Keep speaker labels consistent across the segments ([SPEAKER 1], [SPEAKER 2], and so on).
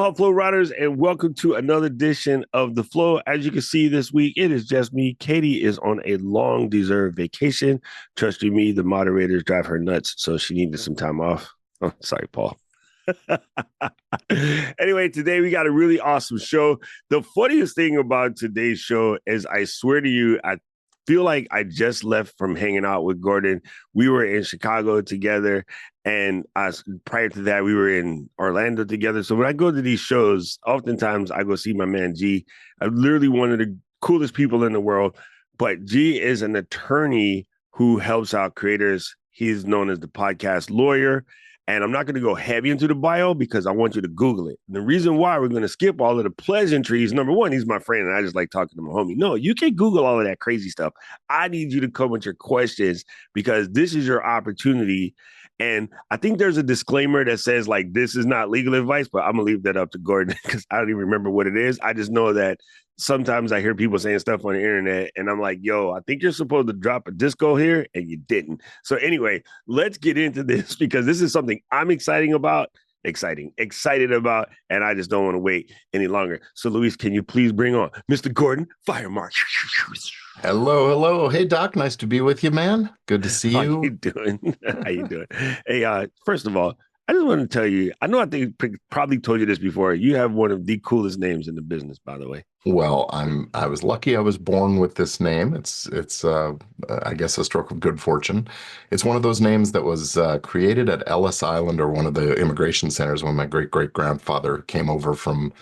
[SPEAKER 1] Aloha, Flow Riders, and welcome to another edition of The Flow. As you can see this week, it is just me. Katie is on a long-deserved vacation. Trust you me, the moderators drive her nuts, so she needed some time off. Oh, sorry, Paul. Anyway, today we got a really awesome show. The funniest thing about today's show is I swear to you, I feel like I just left from hanging out with Gordon. We were in Chicago together, and prior to that, we were in Orlando together. So when I go to these shows, oftentimes I go see my man G. I'm literally one of the coolest people in the world, but G is an attorney who helps out creators. He's known as the podcast lawyer. And I'm not going to go heavy into the bio because I want you to Google it. And the reason why we're going to skip all of the pleasantries, number one, he's my friend and I just like talking to my homie. No, you can't Google all of that crazy stuff. I need you to come with your questions because this is your opportunity. And I think there's a disclaimer that says like, this is not legal advice, but I'm gonna leave that up to Gordon because I don't even remember what it is. I just know that sometimes I hear people saying stuff on the internet and I'm like, yo, I think you're supposed to drop a disco here and you didn't. So anyway, let's get into this because this is something I'm excited about, and I just don't want to wait any longer. So Luis, can you please bring on Mr. Gordon Firemark?
[SPEAKER 2] Hello. Hey, Doc. Nice to be with you, man. Good to see
[SPEAKER 1] How
[SPEAKER 2] you.
[SPEAKER 1] you doing? How you doing? Hey, first of all, I just want to tell you, I think probably told you this before. You have one of the coolest names in the business, by the way.
[SPEAKER 2] Well, I was lucky I was born with this name. It's I guess a stroke of good fortune. It's one of those names that was created at Ellis Island or one of the immigration centers when my great-great-grandfather came over from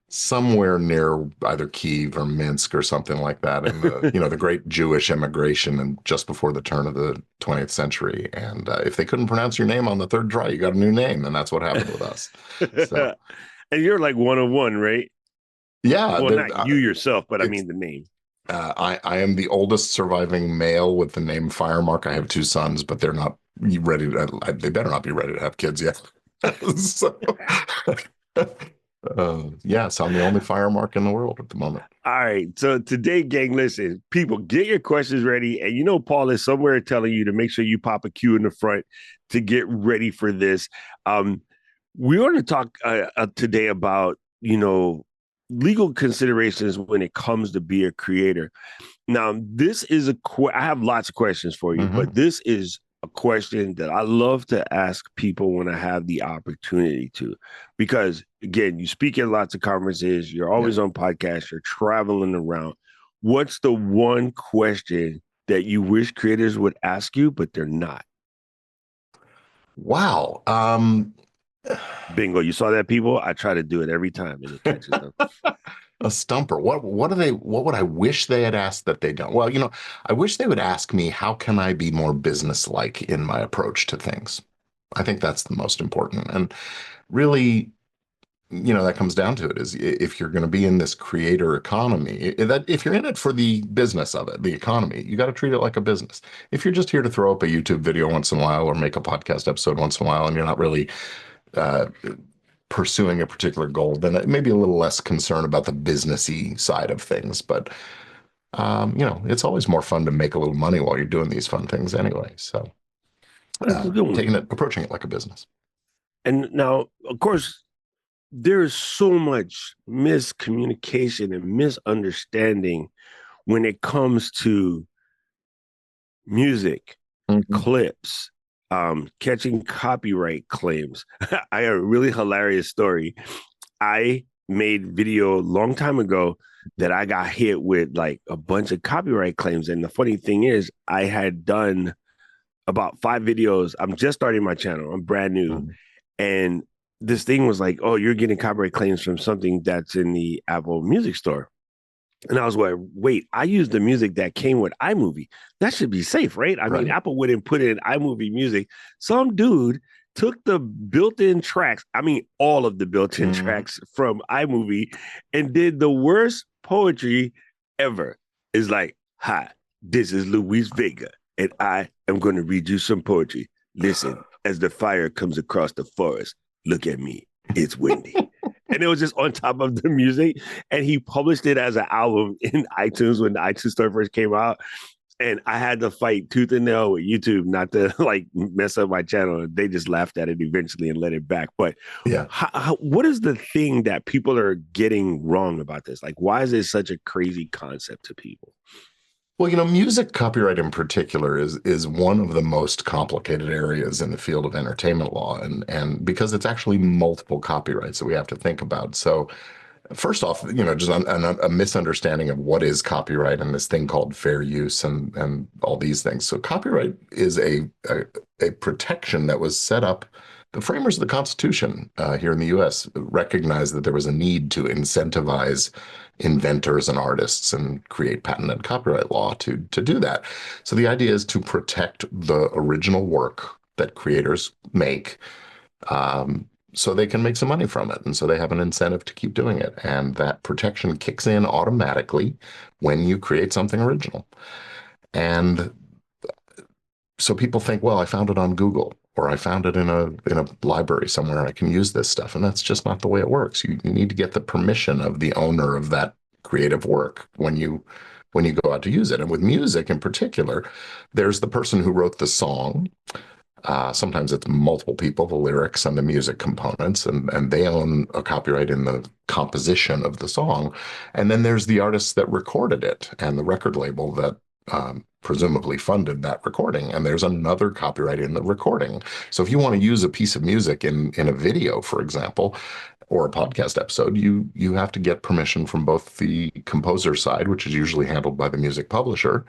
[SPEAKER 2] somewhere near either Kiev or Minsk or something like that in the, the great Jewish immigration and just before the turn of the 20th century. And if they couldn't pronounce your name on the third try, you got a new name, and that's what happened with us. So,
[SPEAKER 1] and you're like one of one, right?
[SPEAKER 2] yeah,
[SPEAKER 1] Well, not you yourself, but I mean the name.
[SPEAKER 2] I am the oldest surviving male with the name Firemark. I have two sons, but they're not ready they better not be ready to have kids yet. So, so I'm the only Firemark in the world at the moment.
[SPEAKER 1] All right. So today, gang, listen, people, get your questions ready. And Paul is somewhere telling you to make sure you pop a Q in the front to get ready for this. We want to talk today about, legal considerations when it comes to be a creator. Now, this is I have lots of questions for you, but this is a question that I love to ask people when I have the opportunity to, because again, you speak at lots of conferences, you're always on podcasts, you're traveling around. What's the one question that you wish creators would ask you, but they're not?
[SPEAKER 2] Wow.
[SPEAKER 1] Bingo. You saw that, people? I try to do it every time and it catches them.
[SPEAKER 2] A stumper. What would I wish they had asked that they don't? Well, I wish they would ask me, how can I be more business-like in my approach to things? I think that's the most important. And really, that comes down to it is if you're going to be in this creator economy, that if you're in it for the business of it, the economy, you got to treat it like a business. If you're just here to throw up a YouTube video once in a while or make a podcast episode once in a while, and you're not really pursuing a particular goal, then maybe a little less concern about the businessy side of things. But it's always more fun to make a little money while you're doing these fun things anyway. So approaching it like a business.
[SPEAKER 1] And now, of course, there is so much miscommunication and misunderstanding when it comes to music, clips, catching copyright claims. I have a really hilarious story. I made video a long time ago that I got hit with like a bunch of copyright claims. And the funny thing is, I had done about 5 videos. I'm just starting my channel. I'm brand new. And this thing was like, oh, you're getting copyright claims from something that's in the Apple Music Store. And I was like, wait, I used the music that came with iMovie. That should be safe, right? I mean, Apple wouldn't put in iMovie music. Some dude took the built-in tracks, all of the built-in tracks from iMovie and did the worst poetry ever. It's like, hi, this is Luis Vega, and I am going to read you some poetry. Listen, as the fire comes across the forest, look at me, it's windy. And it was just on top of the music. And he published it as an album in iTunes when the iTunes Store first came out. And I had to fight tooth and nail with YouTube not to like mess up my channel. They just laughed at it eventually and let it back. But
[SPEAKER 2] Yeah.
[SPEAKER 1] what is the thing that people are getting wrong about this? Like, why is this such a crazy concept to people?
[SPEAKER 2] Well, music copyright in particular is one of the most complicated areas in the field of entertainment law, and because it's actually multiple copyrights that we have to think about. So first off, just a misunderstanding of what is copyright and this thing called fair use and all these things. So copyright is a protection that was set up. The framers of the Constitution here in the U.S. recognized that there was a need to incentivize inventors and artists and create patent and copyright law to do that. So the idea is to protect the original work that creators make, so they can make some money from it. And so they have an incentive to keep doing it. And that protection kicks in automatically when you create something original. And so people think, well, I found it on Google or I found it in a library somewhere. I can use this stuff. And that's just not the way it works. You need to get the permission of the owner of that creative work when you go out to use it. And with music in particular, there's the person who wrote the song. Sometimes it's multiple people, the lyrics and the music components, and they own a copyright in the composition of the song. And then there's the artist that recorded it and the record label that presumably funded that recording. And there's another copyright in the recording. So if you want to use a piece of music in a video, for example, or a podcast episode, you have to get permission from both the composer side, which is usually handled by the music publisher,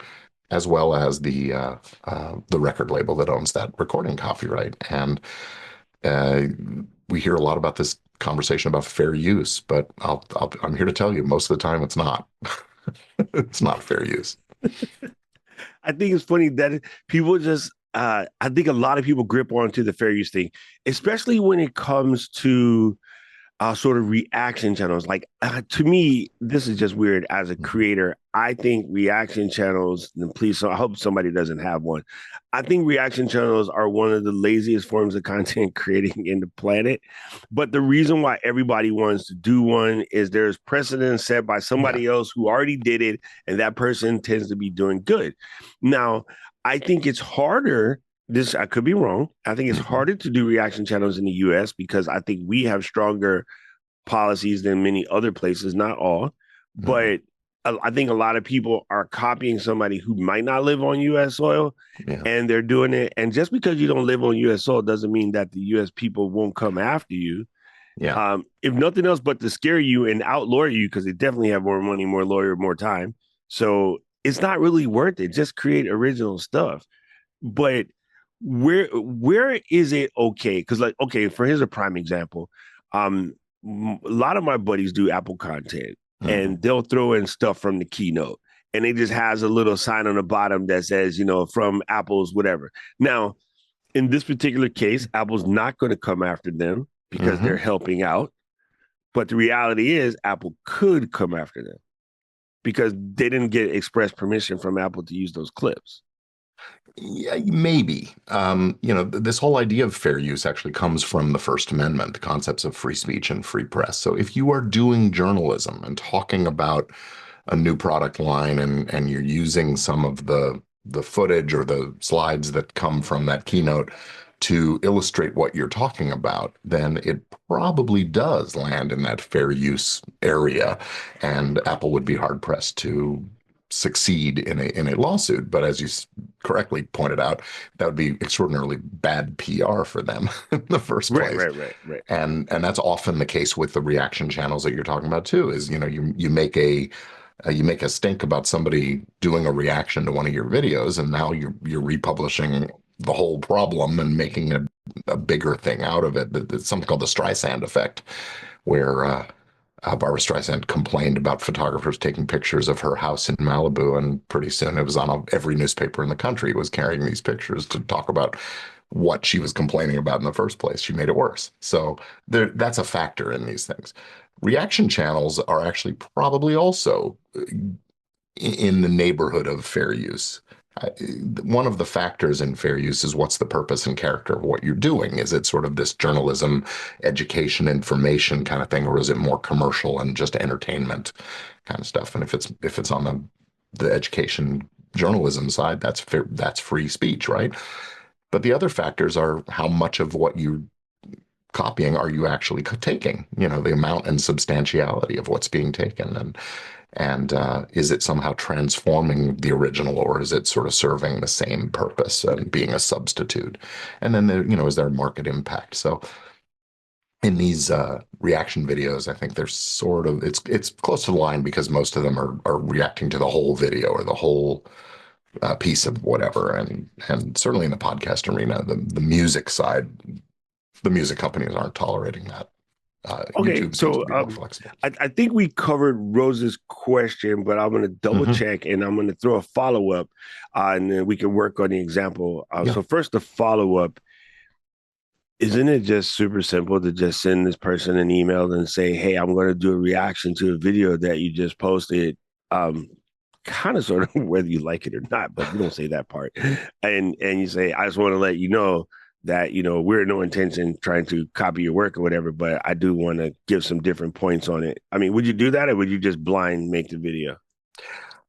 [SPEAKER 2] as well as the record label that owns that recording copyright. And uh, we hear a lot about this conversation about fair use, but I'm here to tell you, most of the time it's not. It's not fair use.
[SPEAKER 1] I think it's funny that people just, I think a lot of people grip onto the fair use thing, especially when it comes to sort of reaction channels. Like to me, this is just weird as a creator. I think reaction channels, and please, so I hope somebody doesn't have one. I think reaction channels are one of the laziest forms of content creating in the planet. But the reason why everybody wants to do one is there's precedent set by
[SPEAKER 2] Yeah.
[SPEAKER 1] somebody else who already did it, and that person tends to be doing good. Now, I think it's harder. This I could be wrong. I think it's
[SPEAKER 2] Mhm.
[SPEAKER 1] harder to do reaction channels in the US because I think we have stronger policies than many other places, not all.
[SPEAKER 2] Mhm.
[SPEAKER 1] But I think a lot of people are copying somebody who might not live on US soil
[SPEAKER 2] Yeah.
[SPEAKER 1] and they're doing it. And just because you don't live on US soil doesn't mean that the US people won't come after you.
[SPEAKER 2] Yeah.
[SPEAKER 1] If nothing else but to scare you and outlaw you, because they definitely have more money, more lawyer, more time. So it's not really worth it. Just create original stuff. But where is it okay? Because like, okay, for here's a prime example. Um, a lot of my buddies do Apple content,
[SPEAKER 2] Mhm.
[SPEAKER 1] and they'll throw in stuff from the keynote, and it just has a little sign on the bottom that says, from Apple's whatever. Now, in this particular case, Apple's not going to come after them because they're
[SPEAKER 2] Mhm.
[SPEAKER 1] helping out. But the reality is, Apple could come after them because they didn't get express permission from Apple to use those clips.
[SPEAKER 2] Yeah, maybe. This whole idea of fair use actually comes from the First Amendment, the concepts of free speech and free press. So if you are doing journalism and talking about a new product line and you're using some of the footage or the slides that come from that keynote to illustrate what you're talking about, then it probably does land in that fair use area, and Apple would be hard pressed to succeed in a lawsuit. But as you correctly pointed out, that would be extraordinarily bad PR for them in the first
[SPEAKER 1] Right,
[SPEAKER 2] place.
[SPEAKER 1] right, right, right.
[SPEAKER 2] And that's often the case with the reaction channels that you're talking about too. Is you make a stink about somebody doing a reaction to one of your videos, and now you're republishing the whole problem and making a bigger thing out of it. It's something called the Streisand effect, where Barbara Streisand complained about photographers taking pictures of her house in Malibu, and pretty soon it was on every newspaper in the country was carrying these pictures to talk about what she was complaining about in the first place. She made it worse. So that's a factor in these things. Reaction channels are actually probably also in the neighborhood of fair use. One of the factors in fair use is what's the purpose and character of what you're doing. Is it sort of this journalism, education, information kind of thing, or is it more commercial and just entertainment kind of stuff? And if it's on the education journalism side, that's fair, that's free speech, right? But the other factors are how much of what you copying are you actually taking? You know, the amount and substantiality of what's being taken, and is it somehow transforming the original, or is it sort of serving the same purpose and being a substitute? And then there, you know, is there market impact? So in these reaction videos, I think there's sort of it's close to the line because most of them are reacting to the whole video or the whole piece of whatever, and certainly in the podcast arena, the music side, the music companies aren't tolerating that.
[SPEAKER 1] Okay,
[SPEAKER 2] YouTube seems
[SPEAKER 1] so
[SPEAKER 2] to be more flexible.
[SPEAKER 1] I think we covered Rose's question, but I'm going to double
[SPEAKER 2] Hmm.
[SPEAKER 1] check and I'm going to throw a follow up, and then we can work on the example.
[SPEAKER 2] Yeah.
[SPEAKER 1] So first, the follow up. Isn't it just super simple to just send this person an email and say, "Hey, I'm going to do a reaction to a video that you just posted." Um, Kind of sort of whether you like it or not, but you don't say that part. And you say, "I just want to let you know that we're no intention trying to copy your work or whatever, but I do want to give some different points on it." I mean, would you do that, or would you just blind make the video?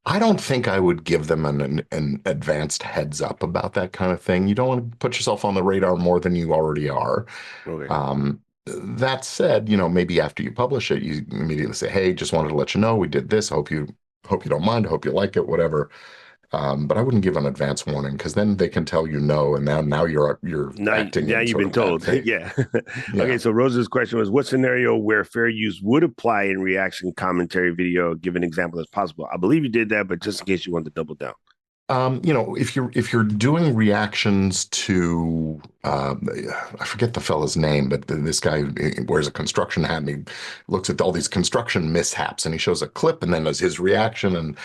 [SPEAKER 2] I don't think I would give them an advanced heads up about that kind of thing. You don't want to put yourself on the radar more than you already are.
[SPEAKER 1] Okay.
[SPEAKER 2] That said, you know, maybe after you publish it, you immediately say, "Hey, just wanted to let you know we did this. Hope you don't mind. I hope you like it. Whatever." But I wouldn't give an advance warning because then they can tell you no, and now you're acting
[SPEAKER 1] Now
[SPEAKER 2] in
[SPEAKER 1] you've
[SPEAKER 2] sort
[SPEAKER 1] been
[SPEAKER 2] of bad
[SPEAKER 1] told.
[SPEAKER 2] faith.
[SPEAKER 1] Yeah. Okay.
[SPEAKER 2] Yeah.
[SPEAKER 1] So Rose's question was, what scenario where fair use would apply in reaction commentary video? Give an example as possible. I believe you did that, but just in case you want to double down.
[SPEAKER 2] You know, if you're doing reactions to, I forget the fella's name, but this guy wears a construction hat and he looks at all these construction mishaps and he shows a clip and then does his reaction, and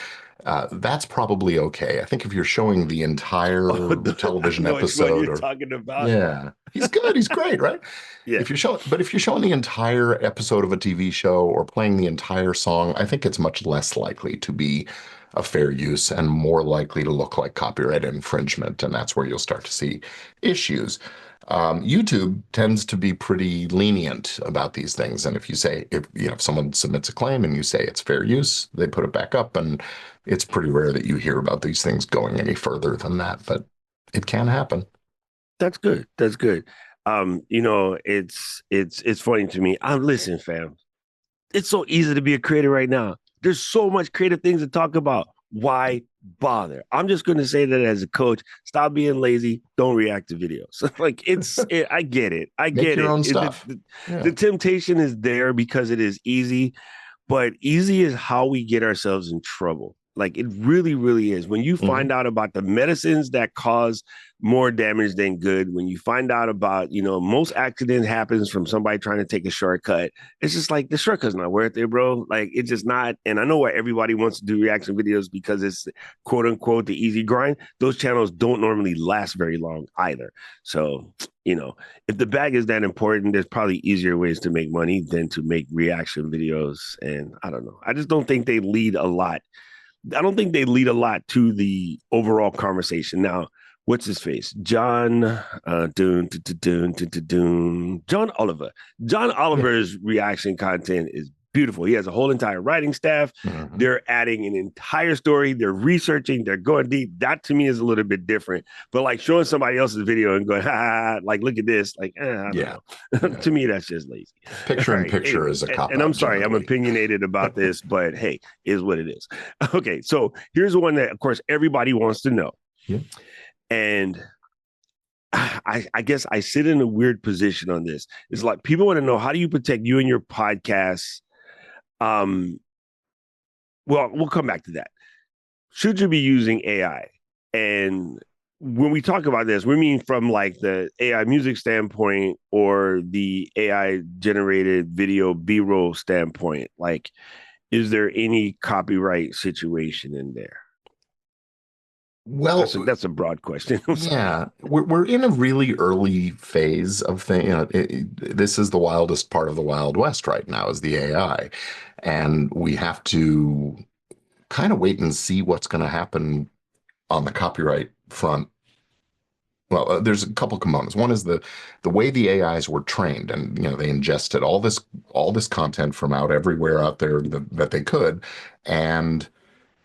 [SPEAKER 2] that's probably okay. I think if you're showing the
[SPEAKER 1] Oh,
[SPEAKER 2] entire
[SPEAKER 1] I
[SPEAKER 2] television
[SPEAKER 1] know which one
[SPEAKER 2] episode,
[SPEAKER 1] you're
[SPEAKER 2] or
[SPEAKER 1] talking about.
[SPEAKER 2] yeah, he's good, he's great, right?
[SPEAKER 1] Yeah.
[SPEAKER 2] If you're showing the entire episode of a TV show or playing the entire song, I think it's much less likely to be a fair use and more likely to look like copyright infringement, and that's where you'll start to see issues. YouTube tends to be pretty lenient about these things, and if you say if someone submits a claim and you say it's fair use, they put it back up, and it's pretty rare that you hear about these things going any further than that, but it can happen.
[SPEAKER 1] That's good. That's good. It's funny to me. I'm listen, fam. It's so easy to be a creator right now. There's so much creative things to talk about. Why bother? I'm just going to say that as a coach, stop being lazy. Don't react to videos. I get it. I
[SPEAKER 2] Make
[SPEAKER 1] get
[SPEAKER 2] your
[SPEAKER 1] it.
[SPEAKER 2] own
[SPEAKER 1] The,
[SPEAKER 2] stuff.
[SPEAKER 1] the,
[SPEAKER 2] Yeah.
[SPEAKER 1] the temptation is there because it is easy, but easy is how we get ourselves in trouble. Like it really, really is. When you
[SPEAKER 2] Hmm.
[SPEAKER 1] find out about the medicines that cause more damage than good, when you find out about, most accident happens from somebody trying to take a shortcut, it's just like the shortcut's not worth it, bro. Like it's just not. And I know why everybody wants to do reaction videos because it's quote unquote the easy grind. Those channels don't normally last very long either. So, if the bag is that important, there's probably easier ways to make money than to make reaction videos. And I don't know. I just don't think they lead a lot. I don't think they lead a lot to the overall conversation. Now, what's his face? John Oliver. John
[SPEAKER 2] Yeah.
[SPEAKER 1] Oliver's reaction content is beautiful. He has a whole entire writing staff.
[SPEAKER 2] Hmm.
[SPEAKER 1] They're adding an entire story. They're researching. They're going deep. That to me is a little bit different. But like showing somebody else's video and going, like look at this, like I don't
[SPEAKER 2] Yeah.
[SPEAKER 1] know.
[SPEAKER 2] Yeah.
[SPEAKER 1] To me, that's just lazy.
[SPEAKER 2] Picture
[SPEAKER 1] All
[SPEAKER 2] in
[SPEAKER 1] right.
[SPEAKER 2] picture
[SPEAKER 1] Anyway,
[SPEAKER 2] is a
[SPEAKER 1] and
[SPEAKER 2] cop
[SPEAKER 1] I'm
[SPEAKER 2] out
[SPEAKER 1] sorry, I'm
[SPEAKER 2] generally.
[SPEAKER 1] opinionated about this, but hey, is what it is. Okay, so here's one that, of course, everybody wants to know,
[SPEAKER 2] Yeah.
[SPEAKER 1] and I guess I sit in a weird position on this. It's like people want to know, how do you protect you and your podcast? Um, well, we'll come back to that. Should you be using AI? And when we talk about this, we mean from like the AI music standpoint or the AI generated video B-roll standpoint. Like, is there any copyright situation in there?
[SPEAKER 2] Well,
[SPEAKER 1] That's a broad question. I'm sorry.
[SPEAKER 2] yeah, we're in a really early phase of thing. You know, this is the wildest part of the Wild West right now is the AI, and we have to kind of wait and see what's going to happen on the copyright front. Well, there's a couple components. One is the way the AIs were trained, and you know they ingested all this content from out everywhere out there that they could, and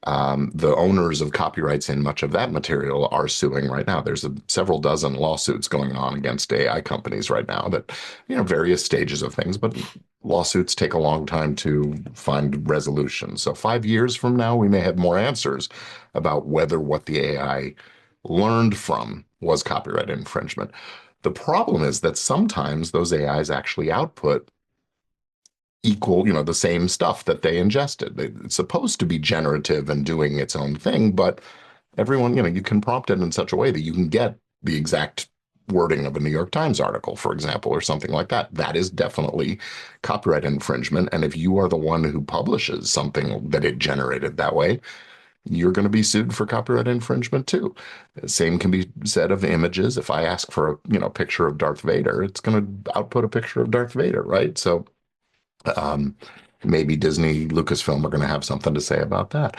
[SPEAKER 2] The owners of copyrights in much of that material are suing right now. There's several dozen lawsuits going on against AI companies right now that, various stages of things, but lawsuits take a long time to find resolution. So 5 years from now, we may have more answers about whether what the AI learned from was copyright infringement. The problem is that sometimes those AIs actually output equal, the same stuff that they ingested. It's supposed to be generative and doing its own thing, but everyone, you can prompt it in such a way that you can get the exact wording of a New York Times article, for example, or something like that. That is definitely copyright infringement. And if you are the one who publishes something that it generated that way, you're going to be sued for copyright infringement too. Same can be said of images. If I ask for a, picture of Darth Vader, it's going to output a picture of Darth Vader, right? So um, maybe Disney, Lucasfilm are going to have something to say about that.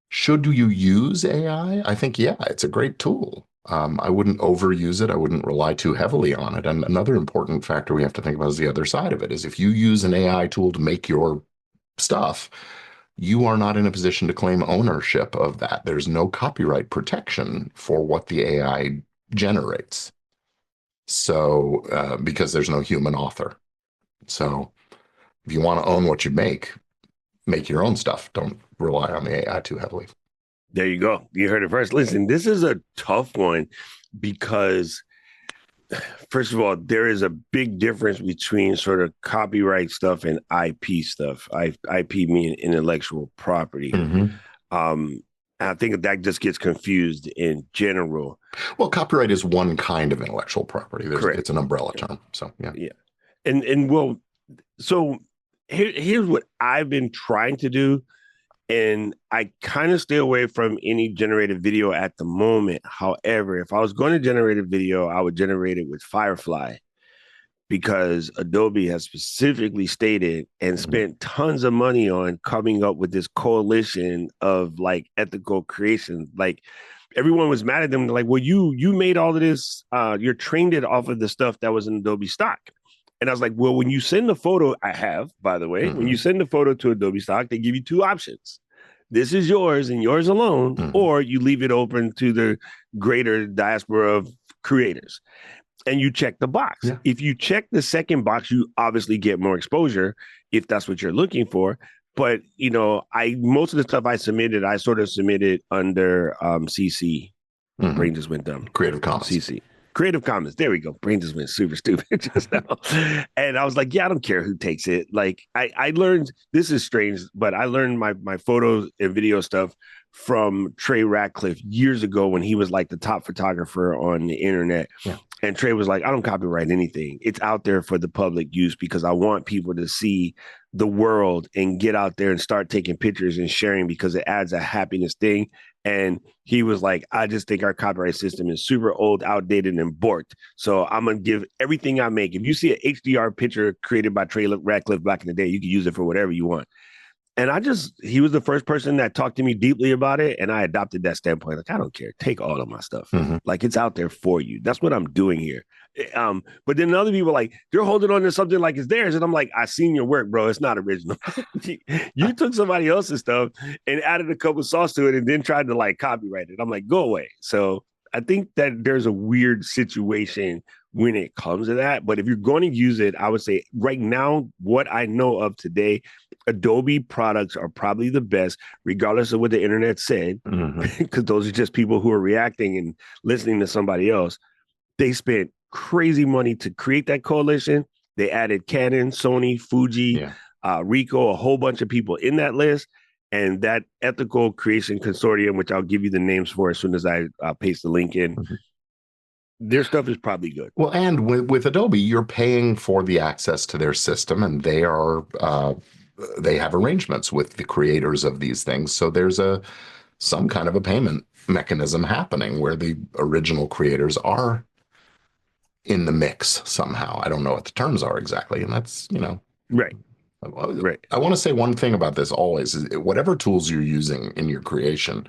[SPEAKER 2] Should you use AI? I think, yeah, it's a great tool. I wouldn't overuse it. I wouldn't rely too heavily on it. And another important factor we have to think about is the other side of it is if you use an AI tool to make your stuff, you are not in a position to claim ownership of that. There's no copyright protection for what the AI generates. So, because there's no human author. So, if you want to own what you make your own stuff. Don't rely on the AI too heavily.
[SPEAKER 1] There you go. You heard it first. Listen, this is a tough one because, first of all, there is a big difference between sort of copyright stuff and IP stuff. IP meaning intellectual property.
[SPEAKER 2] Mm-hmm.
[SPEAKER 1] I think that just gets confused in general.
[SPEAKER 2] Well, copyright is one kind of intellectual property.
[SPEAKER 1] Correct.
[SPEAKER 2] It's an umbrella term. So
[SPEAKER 1] yeah. And well, so here's what I've been trying to do. And I kind of stay away from any generated video at the moment. However, if I was going to generate a video, I would generate it with Firefly because Adobe has specifically stated and spent tons of money on coming up with this coalition of like ethical creation. Like everyone was mad at them. Like, well, you made all of this. You're trained it off of the stuff that was in Adobe stock. And I was like, well, when you send the photo, I have, by the way, when you send the photo to Adobe Stock, they give you two options. This is yours and yours alone, or you leave it open to the greater diaspora of creators. And you check the box.
[SPEAKER 2] Yeah.
[SPEAKER 1] If you check the second box, you obviously get more exposure if that's what you're looking for. But, most of the stuff I submitted, I sort of submitted under CC. Brain just went dumb.
[SPEAKER 2] Creative Commons.
[SPEAKER 1] CC. Creative Commons. There we go. Brain just went super stupid just now. And I was like, yeah, I don't care who takes it. Like I learned, this is strange, but I learned my photos and video stuff from Trey Ratcliffe years ago when he was like the top photographer on the internet.
[SPEAKER 2] Yeah.
[SPEAKER 1] And Trey was like, I don't copyright anything. It's out there for the public use because I want people to see the world and get out there and start taking pictures and sharing because it adds a happiness thing. And he was like, I just think our copyright system is super old, outdated, and borked. So I'm going to give everything I make. If you see an HDR picture created by Trey Ratcliffe back in the day, you can use it for whatever you want. And he was the first person that talked to me deeply about it. And I adopted that standpoint. Like, I don't care. Take all of my stuff. Like, it's out there for you. That's what I'm doing here. But then other people like, they're holding on to something like it's theirs. And I'm like, I seen your work, bro. It's not original. You took somebody else's stuff and added a couple sauce to it and then tried to like copyright it. I'm like, go away. So I think that there's a weird situation when it comes to that. But if you're going to use it, I would say right now, what I know of today, Adobe products are probably the best, regardless of what the internet said, because those are just people who are reacting and listening to somebody else. They spent crazy money to create that coalition. They added Canon, Sony, Fuji, Ricoh, a whole bunch of people in that list. And that ethical creation consortium, which I'll give you the names for as soon as I paste the link in, their stuff is probably good.
[SPEAKER 2] Well, and with Adobe, you're paying for the access to their system, and they have arrangements with the creators of these things. So there's some kind of a payment mechanism happening where the original creators are in the mix somehow. I don't know what the terms are exactly, and that's
[SPEAKER 1] right.
[SPEAKER 2] I want to say one thing about this always is whatever tools you're using in your creation,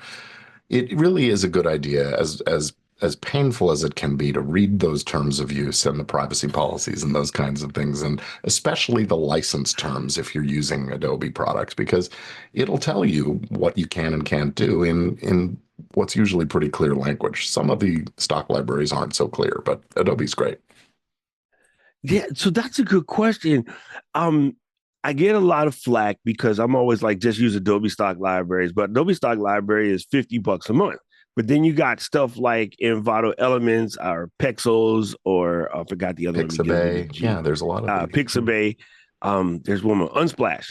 [SPEAKER 2] it really is a good idea as as painful as it can be to read those terms of use and the privacy policies and those kinds of things, and especially the license terms if you're using Adobe products, because it'll tell you what you can and can't do in what's usually pretty clear language. Some of the stock libraries aren't so clear, but Adobe's great.
[SPEAKER 1] Yeah, so that's a good question. Um, I get a lot of flack because I'm always like, just use Adobe stock libraries, but Adobe stock library is $50 a month. But then you got stuff like Envato Elements or Pexels, or I forgot the other one begins with a
[SPEAKER 2] Pixabay,
[SPEAKER 1] G.
[SPEAKER 2] yeah, there's a lot of these.
[SPEAKER 1] Pixabay. There's one more, Unsplash.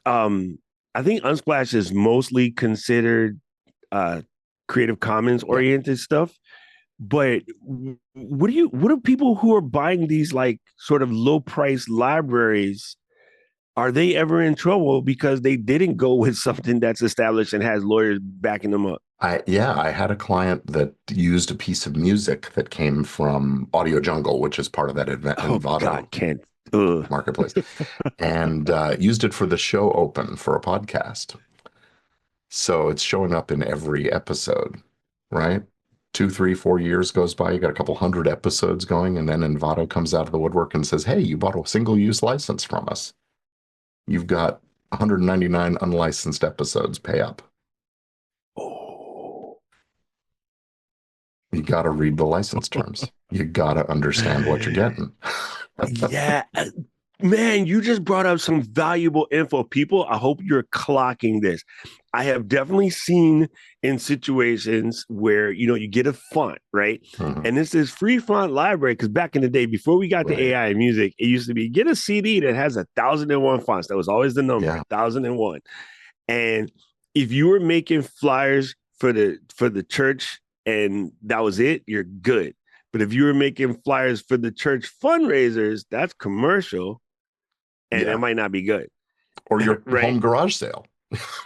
[SPEAKER 2] Mm.
[SPEAKER 1] I think Unsplash is mostly considered uh, Creative Commons
[SPEAKER 2] Yeah.
[SPEAKER 1] oriented stuff. But what do people who are buying these like sort of low price libraries, are they ever in trouble because they didn't go with something that's established and has lawyers backing them up?
[SPEAKER 2] I had a client that used a piece of music that came from Audio Jungle, which is part of that
[SPEAKER 1] Oh
[SPEAKER 2] Envato
[SPEAKER 1] God, can't. Ugh.
[SPEAKER 2] marketplace, and used it for the show open for a podcast. So it's showing up in every episode, right? 2, 3, 4 years goes by, you got a couple hundred episodes going, and then Envato comes out of the woodwork and says, "Hey, you bought a single-use license from us. You've got 199 unlicensed episodes. Pay up."
[SPEAKER 1] Oh.
[SPEAKER 2] You got to read the license terms. You got to understand what you're getting.
[SPEAKER 1] Yeah, man, you just brought up some valuable info. People, I hope you're clocking this. I have definitely seen in situations where, you get a font, right?
[SPEAKER 2] Mhm.
[SPEAKER 1] And this is free font library. Because back in the day, before we got to
[SPEAKER 2] Right.
[SPEAKER 1] AI and music, it used to be get a CD that has 1,001 fonts. That was always the number,
[SPEAKER 2] Yeah.
[SPEAKER 1] 1,001. And if you were making flyers for the church and that was it, you're good. But if you were making flyers for the church fundraisers, that's commercial and it
[SPEAKER 2] Yeah.
[SPEAKER 1] might not be good.
[SPEAKER 2] Or your
[SPEAKER 1] Right.
[SPEAKER 2] home garage sale.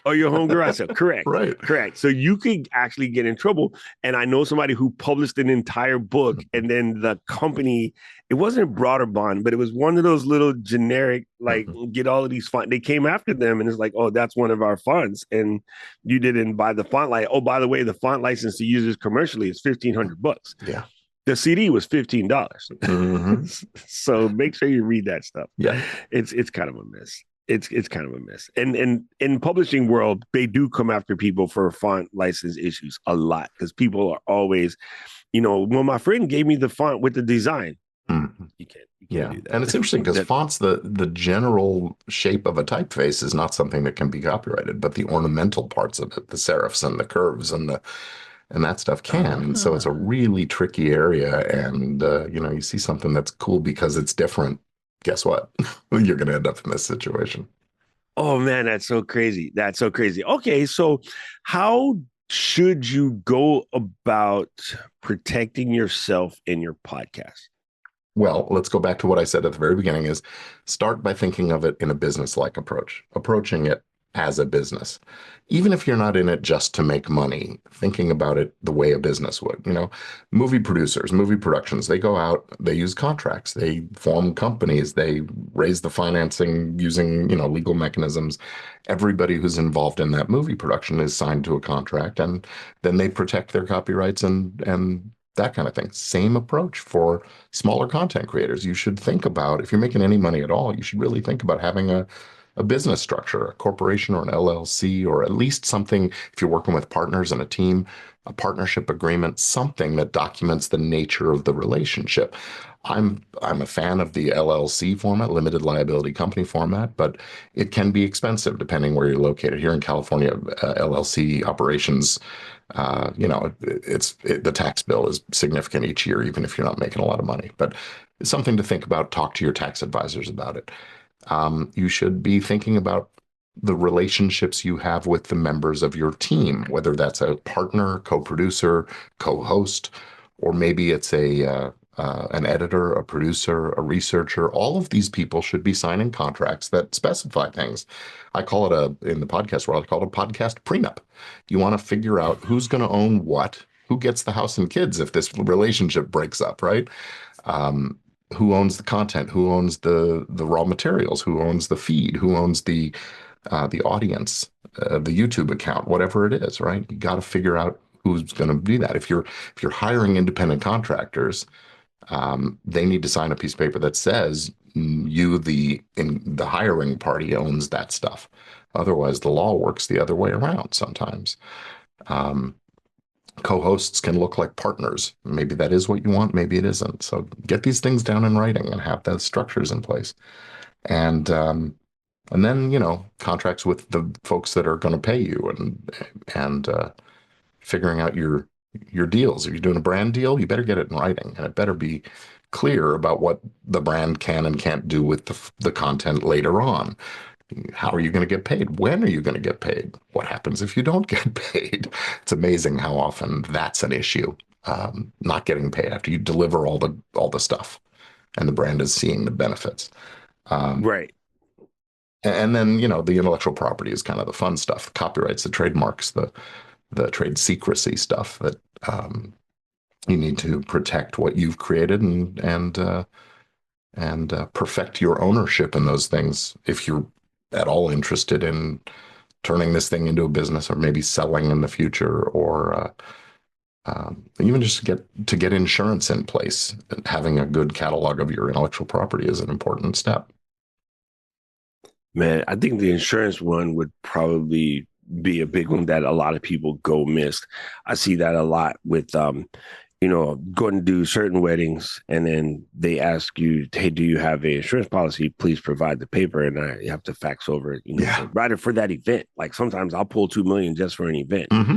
[SPEAKER 1] Or your home garage sale. Correct.
[SPEAKER 2] Right.
[SPEAKER 1] Correct. So you could actually get in trouble. And I know somebody who published an entire book, and then the company, it wasn't Broaderbond, but it was one of those little generic, like,
[SPEAKER 2] Mhm.
[SPEAKER 1] get all of these fonts. They came after them and it's like, oh, that's one of our fonts. And you didn't buy the font. Like, oh, by the way, the font license to use this commercially is $1,500.
[SPEAKER 2] Yeah.
[SPEAKER 1] The CD was $15.
[SPEAKER 2] Hmm.
[SPEAKER 1] So make sure you read that stuff.
[SPEAKER 2] Yeah.
[SPEAKER 1] It's kind of a miss. It's kind of a miss. And in publishing world, they do come after people for font license issues a lot because people are always, when my friend gave me the font with the design,
[SPEAKER 2] Mhm.
[SPEAKER 1] you can't
[SPEAKER 2] Yeah.
[SPEAKER 1] do that.
[SPEAKER 2] And it's interesting because
[SPEAKER 1] That,
[SPEAKER 2] fonts, the general shape of a typeface is not something that can be copyrighted, but the ornamental parts of it, the serifs and the curves and that stuff can. And so it's a really tricky area. And, you see something that's cool because it's different. Guess what? You're going to end up in this situation.
[SPEAKER 1] oh man, that's so crazy. That's so crazy. Okay, so how should you go about protecting yourself in your podcast?
[SPEAKER 2] Well, let's go back to what I said at the very beginning is start by thinking of it in a business-like approach, approaching it as a business. Even if you're not in it just to make money, thinking about it the way a business would. Movie producers, movie productions, they go out, they use contracts, they form companies, they raise the financing using, legal mechanisms. Everybody who's involved in that movie production is signed to a contract, and then they protect their copyrights and that kind of thing. Same approach for smaller content creators. You should think about, if you're making any money at all, you should really think about having a business structure, a corporation or an LLC, or at least something, if you're working with partners and a team, a partnership agreement, something that documents the nature of the relationship. I'm a fan of the LLC format, limited liability company format, but it can be expensive depending where you're located. Here in California, LLC operations, the tax bill is significant each year, even if you're not making a lot of money. But it's something to think about. Talk to your tax advisors about it. You should be thinking about the relationships you have with the members of your team, whether that's a partner, co-producer, co-host, or maybe it's an editor, a producer, a researcher. All of these people should be signing contracts that specify things. I call it in the podcast world, I call it a podcast prenup. You want to figure out who's going to own what, who gets the house and kids if this relationship breaks up, right? Um, who owns the content? Who owns the raw materials? Who owns the feed? Who owns the audience? The YouTube account, whatever it is, right? You got to figure out who's going to do that? If you're hiring independent contractors, they need to sign a piece of paper that says the hiring party owns that stuff. Otherwise, the law works the other way around sometimes. Um, Co-hosts can look like partners. Maybe that is what you want, maybe it isn't. So get these things down in writing and have those structures in place. And then, contracts with the folks that are going to pay you and figuring out your deals. If you're doing a brand deal, you better get it in writing, and it better be clear about what the brand can and can't do with the content later on. How are you going to get paid? When are you going to get paid? What happens if you don't get paid? It's amazing how often that's an issue. Not getting paid after you deliver all the stuff, and the brand is seeing the benefits. Um,
[SPEAKER 1] Right.
[SPEAKER 2] and then the intellectual property is kind of the fun stuff: the copyrights, the trademarks, the trade secrecy stuff that you need to protect what you've created and perfect your ownership in those things if you're at all interested in turning this thing into a business or maybe selling in the future or even just to get insurance in place. Having a good catalog of your intellectual property is an important step.
[SPEAKER 1] Man, I think the insurance one would probably be a big one that a lot of people go missed. I see that a lot with going to do certain weddings, and then they ask you, "Hey, do you have a insurance policy? Please provide the paper," and I have to fax over,
[SPEAKER 2] Yeah.
[SPEAKER 1] write it for that event. Like sometimes I'll pull 2 million just for an event.
[SPEAKER 2] Mm-hmm.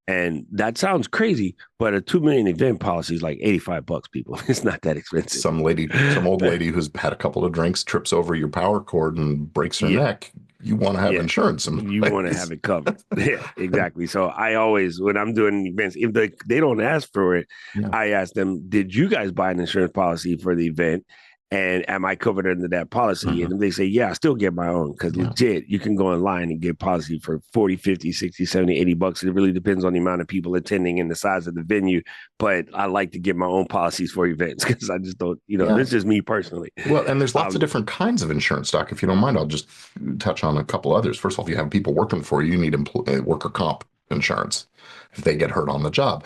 [SPEAKER 1] And that sounds crazy, but a 2 million event policy is like $85, people. It's not that expensive.
[SPEAKER 2] Some old lady who's had a couple of drinks trips over your power cord and breaks her
[SPEAKER 1] Yeah.
[SPEAKER 2] neck. You want to have
[SPEAKER 1] Yeah.
[SPEAKER 2] insurance in
[SPEAKER 1] You want to
[SPEAKER 2] place.
[SPEAKER 1] have it covered. Yeah, exactly. So I always, when I'm doing events, if they don't ask for it,
[SPEAKER 2] Yeah.
[SPEAKER 1] I ask them, did you guys buy an insurance policy for the event? And am I covered under that policy?
[SPEAKER 2] Mhm.
[SPEAKER 1] And if they say, yeah, I still get my own, because
[SPEAKER 2] Yeah.
[SPEAKER 1] legit, you can go online and get policy for 40, 50, 60, 70, $80. It really depends on the amount of people attending and the size of the venue. But I like to get my own policies for events because I just don't,
[SPEAKER 2] Yeah.
[SPEAKER 1] this is me personally.
[SPEAKER 2] Well, and there's lots of different kinds of insurance, Doc. If you don't mind, I'll just touch on a couple others. First of all, if you have people working for you, you need worker comp insurance if they get hurt on the job.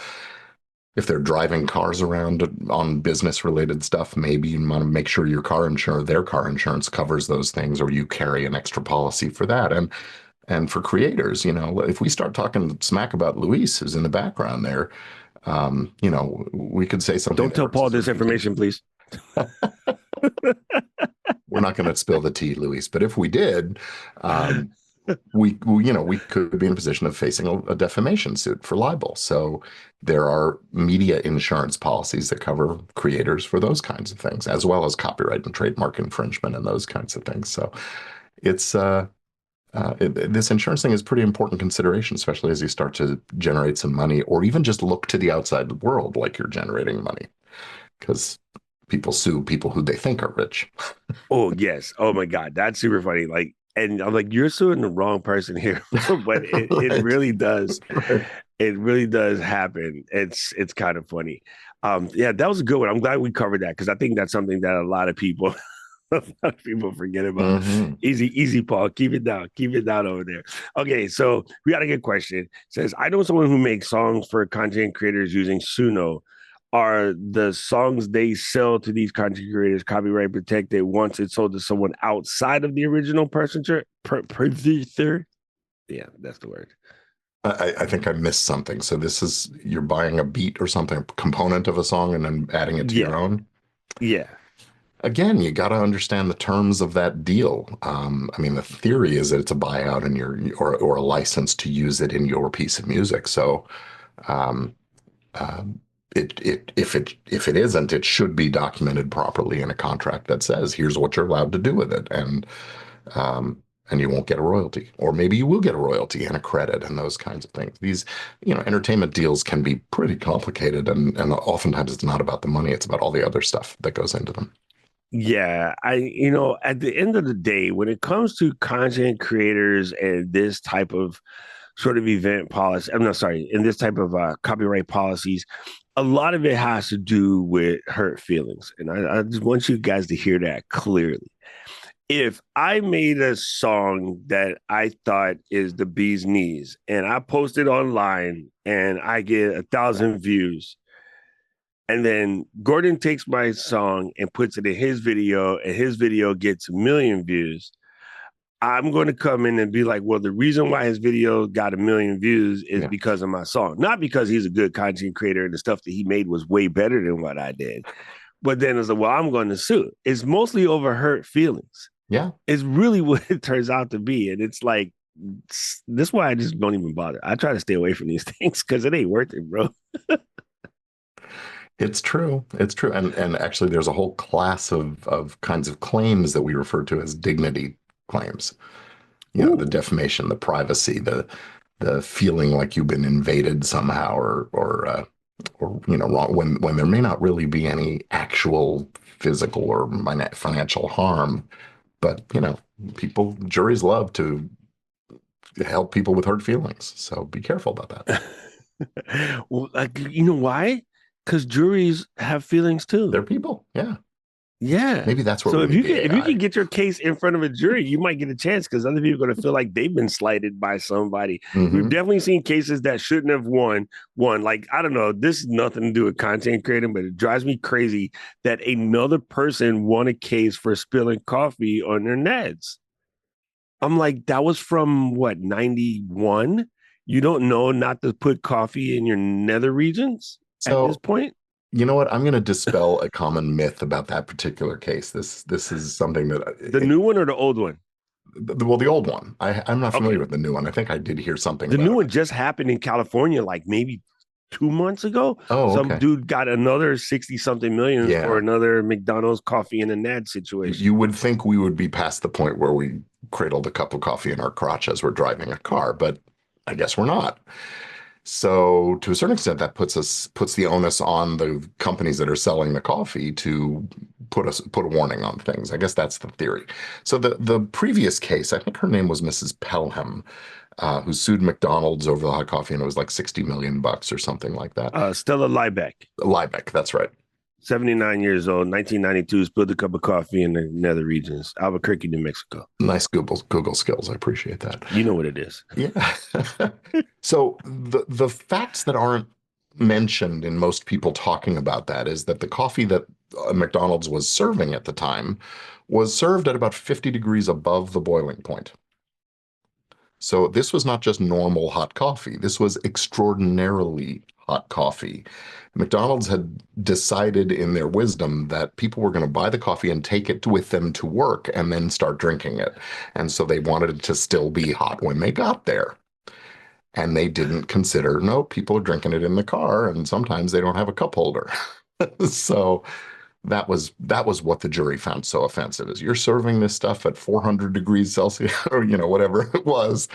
[SPEAKER 2] If they're driving cars around on business related stuff, maybe you want to make sure their car insurance covers those things, or you carry an extra policy for that. And for creators, if we start talking smack about Luis, who's in the background there, we could say something.
[SPEAKER 1] Don't tell Paul this information, please.
[SPEAKER 2] We're not going to spill the tea, Luis, but if we did, we could be in a position of facing a defamation suit for libel. So there are media insurance policies that cover creators for those kinds of things, as well as copyright and trademark infringement and those kinds of things. So it's this insurance thing is pretty important consideration, especially as you start to generate some money, or even just look to the outside world like you're generating money, because people sue people who they think are rich.
[SPEAKER 1] Oh, yes. Oh, my God. That's super funny. Like, and I'm like, you're suing the wrong person here, but it
[SPEAKER 2] Right.
[SPEAKER 1] really does.
[SPEAKER 2] Right.
[SPEAKER 1] It really does happen. It's kind of funny. Yeah, that was a good one. I'm glad we covered that because I think that's something that a lot of people forget about.
[SPEAKER 2] Mm-hmm.
[SPEAKER 1] Easy, Paul. Keep it down over there. Okay, so we got a good question. It says, I know someone who makes songs for content creators using Suno. Are the songs they sell to these content creators copyright protected once it's sold to someone outside of the original producer? Yeah, that's the word.
[SPEAKER 2] I think I missed something. So you're buying a beat or something, a component of a song, and then adding it to your own.
[SPEAKER 1] Yeah.
[SPEAKER 2] Again, you got to understand the terms of that deal. I mean, the theory is that it's a buyout or a license to use it in your piece of music. So, um, if it isn't, it should be documented properly in a contract that says here's what you're allowed to do with it, um, and you won't get a royalty, or maybe you will get a royalty and a credit and those kinds of things. These, entertainment deals can be pretty complicated, and oftentimes it's not about the money; it's about all the other stuff that goes into them.
[SPEAKER 1] Yeah, at the end of the day, when it comes to content creators and this type of sort of event policy, I'm not sorry, in this type of copyright policies, a lot of it has to do with hurt feelings. And I just want you guys to hear that clearly. If I made a song that I thought is the bee's knees and I post it online and I get 1,000 views, and then Gordon takes my song and puts it in his video and his video gets 1,000,000 views, I'm going to come in and be like, well, the reason why his video got 1,000,000 views is
[SPEAKER 2] Yeah.
[SPEAKER 1] because of my song, not because he's a good content creator and the stuff that he made was way better than what I did. But then it's like, well, I'm going to sue. It's mostly over hurt feelings.
[SPEAKER 2] Yeah.
[SPEAKER 1] It's really what it turns out to be. And it's like, this is why I just don't even bother. I try to stay away from these things because it ain't worth it, bro.
[SPEAKER 2] It's true. It's true. And actually there's a whole class of kinds of claims that we refer to as dignity claims. You know, the
[SPEAKER 1] Ooh.
[SPEAKER 2] defamation, the privacy, the feeling like you've been invaded somehow or you know, wrong when there may not really be any actual physical or financial harm. But, you know, juries love to help people with hurt feelings. So be careful about that.
[SPEAKER 1] Well, like, you know why? Because juries have feelings too.
[SPEAKER 2] They're people. Yeah.
[SPEAKER 1] Yeah.
[SPEAKER 2] Maybe that's where
[SPEAKER 1] So
[SPEAKER 2] we
[SPEAKER 1] if
[SPEAKER 2] need
[SPEAKER 1] you
[SPEAKER 2] the
[SPEAKER 1] can if you can
[SPEAKER 2] AI.
[SPEAKER 1] get your case in front of a jury, you might get a chance because other people are going to feel like they've been slighted by somebody. We've
[SPEAKER 2] Hmm.
[SPEAKER 1] definitely seen cases that shouldn't have won. Like, I don't know, this is nothing to do with content creating, but it drives me crazy that another person won a case for spilling coffee on their Neds. I'm like, that was from what, 91? You don't know not to put coffee in your nether regions at this
[SPEAKER 2] So,
[SPEAKER 1] point?
[SPEAKER 2] you know what? I'm going to dispel a common myth about that particular case. This is something that
[SPEAKER 1] The new one or the old one?
[SPEAKER 2] well, the old one. I'm not familiar
[SPEAKER 1] Okay.
[SPEAKER 2] with the new one. I think I did hear something
[SPEAKER 1] The new
[SPEAKER 2] about
[SPEAKER 1] one
[SPEAKER 2] it.
[SPEAKER 1] just happened in California, like maybe 2 months ago.
[SPEAKER 2] Oh,
[SPEAKER 1] Some
[SPEAKER 2] okay.
[SPEAKER 1] dude got another 60 something millions for
[SPEAKER 2] Yeah.
[SPEAKER 1] another McDonald's coffee in a NAD situation.
[SPEAKER 2] You would think we would be past the point where we cradled a cup of coffee in our crotch as we're driving a car, but I guess we're not. So to a certain extent, that puts the onus on the companies that are selling the coffee to put a warning on things. I guess that's the theory. So the previous case, I think her name was Mrs. Pelham, who sued McDonald's over the hot coffee, and it was like 60 million bucks or something like that.
[SPEAKER 1] Stella Liebeck,
[SPEAKER 2] Liebeck, that's right.
[SPEAKER 1] 79 years old, 1992, spilled a cup of coffee in the nether regions, Albuquerque, New Mexico.
[SPEAKER 2] Nice Google skills. I appreciate that.
[SPEAKER 1] You know what it is.
[SPEAKER 2] Yeah. So the facts that aren't mentioned in most people talking about that is that the coffee that McDonald's was serving at the time was served at about 50 degrees above the boiling point. So this was not just normal hot coffee. This was extraordinarily hot coffee. McDonald's had decided in their wisdom that people were going to buy the coffee and take it with them to work and then start drinking it. And so they wanted it to still be hot when they got there. And they didn't consider, no, people are drinking it in the car and sometimes they don't have a cup holder. So that was what the jury found so offensive is you're serving this stuff at 400 degrees Celsius or you know whatever it was,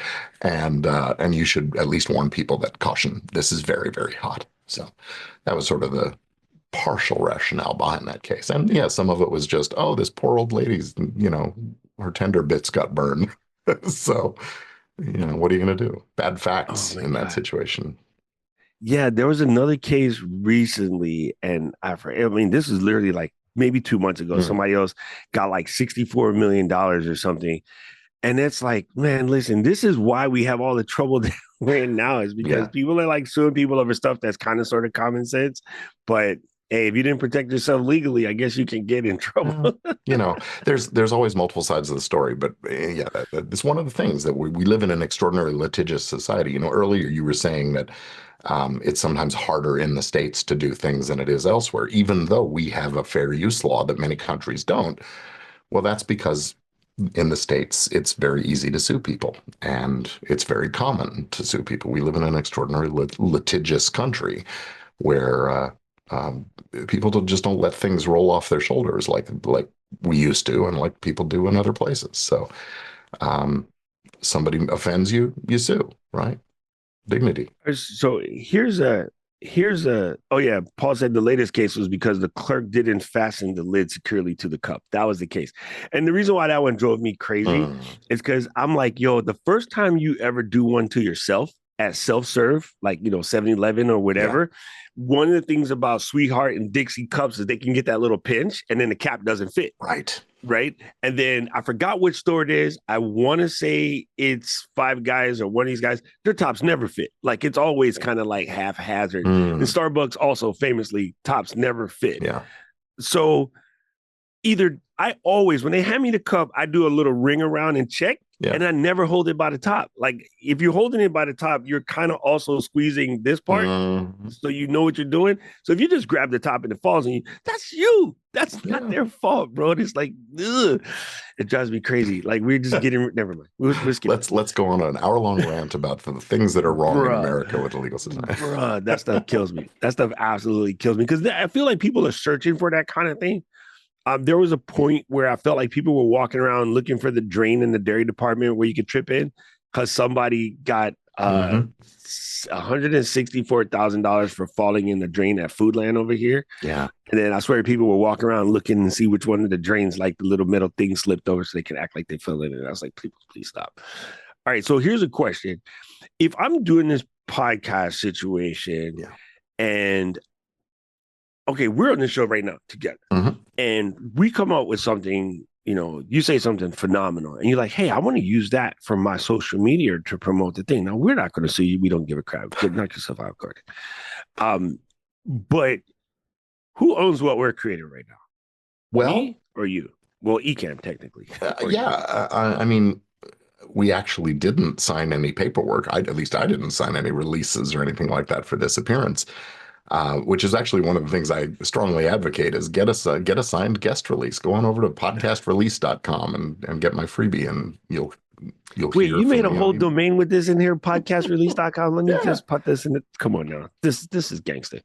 [SPEAKER 2] and you should at least warn people that caution, this is very, very hot. So that was sort of the partial rationale behind that case. And yeah, some of it was just, oh, this poor old lady's, you know, her tender bits got burned. So, you know, what are you going to do? Bad
[SPEAKER 1] Oh
[SPEAKER 2] facts
[SPEAKER 1] my
[SPEAKER 2] in that
[SPEAKER 1] God.
[SPEAKER 2] situation.
[SPEAKER 1] Yeah, there was another case recently, and I mean, this is literally like maybe 2 months ago.
[SPEAKER 2] Mm,
[SPEAKER 1] Somebody else got like $64 million or something. And it's like, man, listen, this is why we have all the trouble that we're in now, is because
[SPEAKER 2] yeah.
[SPEAKER 1] people are like suing people over stuff that's kind of sort of common sense. But hey, if you didn't protect yourself legally, I guess you can get in trouble.
[SPEAKER 2] Uh, you know, there's always multiple sides of the story, but yeah, that's one of the things that we live in an extraordinarily litigious society. You know, earlier you were saying that it's sometimes harder in the States to do things than it is elsewhere, even though we have a fair use law that many countries don't. Well, that's because in the States, it's very easy to sue people, and it's very common to sue people. We live in an extraordinarily litigious country where people just don't let things roll off their shoulders like we used to, and like people do in other places. So, um, somebody offends you, you sue, right? Dignity.
[SPEAKER 1] So here's a oh yeah, Paul said the latest case was because the clerk didn't fasten the lid securely to the cup. That was the case. And the reason why that one drove me crazy
[SPEAKER 2] Mm,
[SPEAKER 1] is because I'm like, yo, the first time you ever do one to yourself, at self-serve, like 7-Eleven or
[SPEAKER 2] Yeah.
[SPEAKER 1] whatever. One of the things about Sweetheart and Dixie cups is they can get that little pinch and then the cap doesn't fit.
[SPEAKER 2] Right.
[SPEAKER 1] Right. And then I forgot which store it is. I want to say it's Five Guys or one of these guys. Their tops never fit. Like it's always kind of like haphazard. And
[SPEAKER 2] Mm.
[SPEAKER 1] Starbucks also famously tops never fit.
[SPEAKER 2] Yeah.
[SPEAKER 1] So either I always, when they hand me the cup, I do a little ring around and check,
[SPEAKER 2] Yeah.
[SPEAKER 1] and I never hold it by the top. Like if you're holding it by the top, you're kind of also squeezing this part.
[SPEAKER 2] Mm.
[SPEAKER 1] So you know what you're doing. So if you just grab the top and it falls on you, that's you. That's not their fault, bro. It's like, ugh. It drives me crazy. Like we're just getting, never mind. We're
[SPEAKER 2] let's go on an hour-long rant about the things that are wrong in America with the legal system.
[SPEAKER 1] Bruh, that stuff kills me. That stuff absolutely kills me because I feel like people are searching for that kind of thing. There was a point where I felt like people were walking around looking for the drain in the dairy department where you could trip in because somebody got $164,000 for falling in the drain at Foodland over here.
[SPEAKER 2] Yeah.
[SPEAKER 1] And then I swear people were walking around looking and see which one of the drains, like the little metal thing slipped over so they can act like they fell in it. I was like, please stop. All right. So here's a question. If I'm doing this podcast situation and okay, we're on the show right now together and we come up with something, you say something phenomenal and you're like, hey, I want to use that for my social media to promote the thing. Now, we're not going to sue you. We don't give a crap. Knock yourself out, Gordon. But who owns what we're creating right now?
[SPEAKER 2] Well,
[SPEAKER 1] me or you? Well, Ecamm technically.
[SPEAKER 2] I mean, we actually didn't sign any paperwork. At least I didn't sign any releases or anything like that for this appearance. Which is actually one of the things I strongly advocate is get a signed guest release. Go on over to podcastrelease.com and get my freebie and you'll
[SPEAKER 1] Wait,
[SPEAKER 2] hear
[SPEAKER 1] you made a
[SPEAKER 2] me
[SPEAKER 1] whole domain with this in here, podcastrelease.com. Let me just put this in it. Come on now. This is gangster.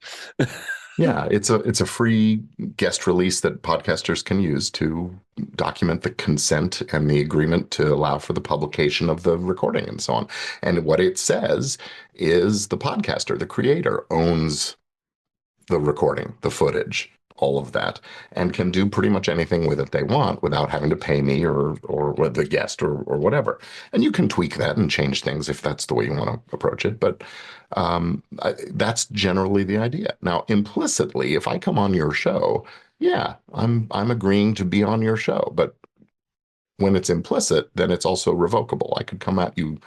[SPEAKER 2] Yeah, it's a free guest release that podcasters can use to document the consent and the agreement to allow for the publication of the recording and so on. And what it says is the podcaster, the creator, owns the recording, the footage, all of that, and can do pretty much anything with it they want without having to pay me or the guest or whatever. And you can tweak that and change things if that's the way you want to approach it. But that's generally the idea. Now, implicitly, if I come on your show, yeah, I'm agreeing to be on your show. But when it's implicit, then it's also revocable. I could come at you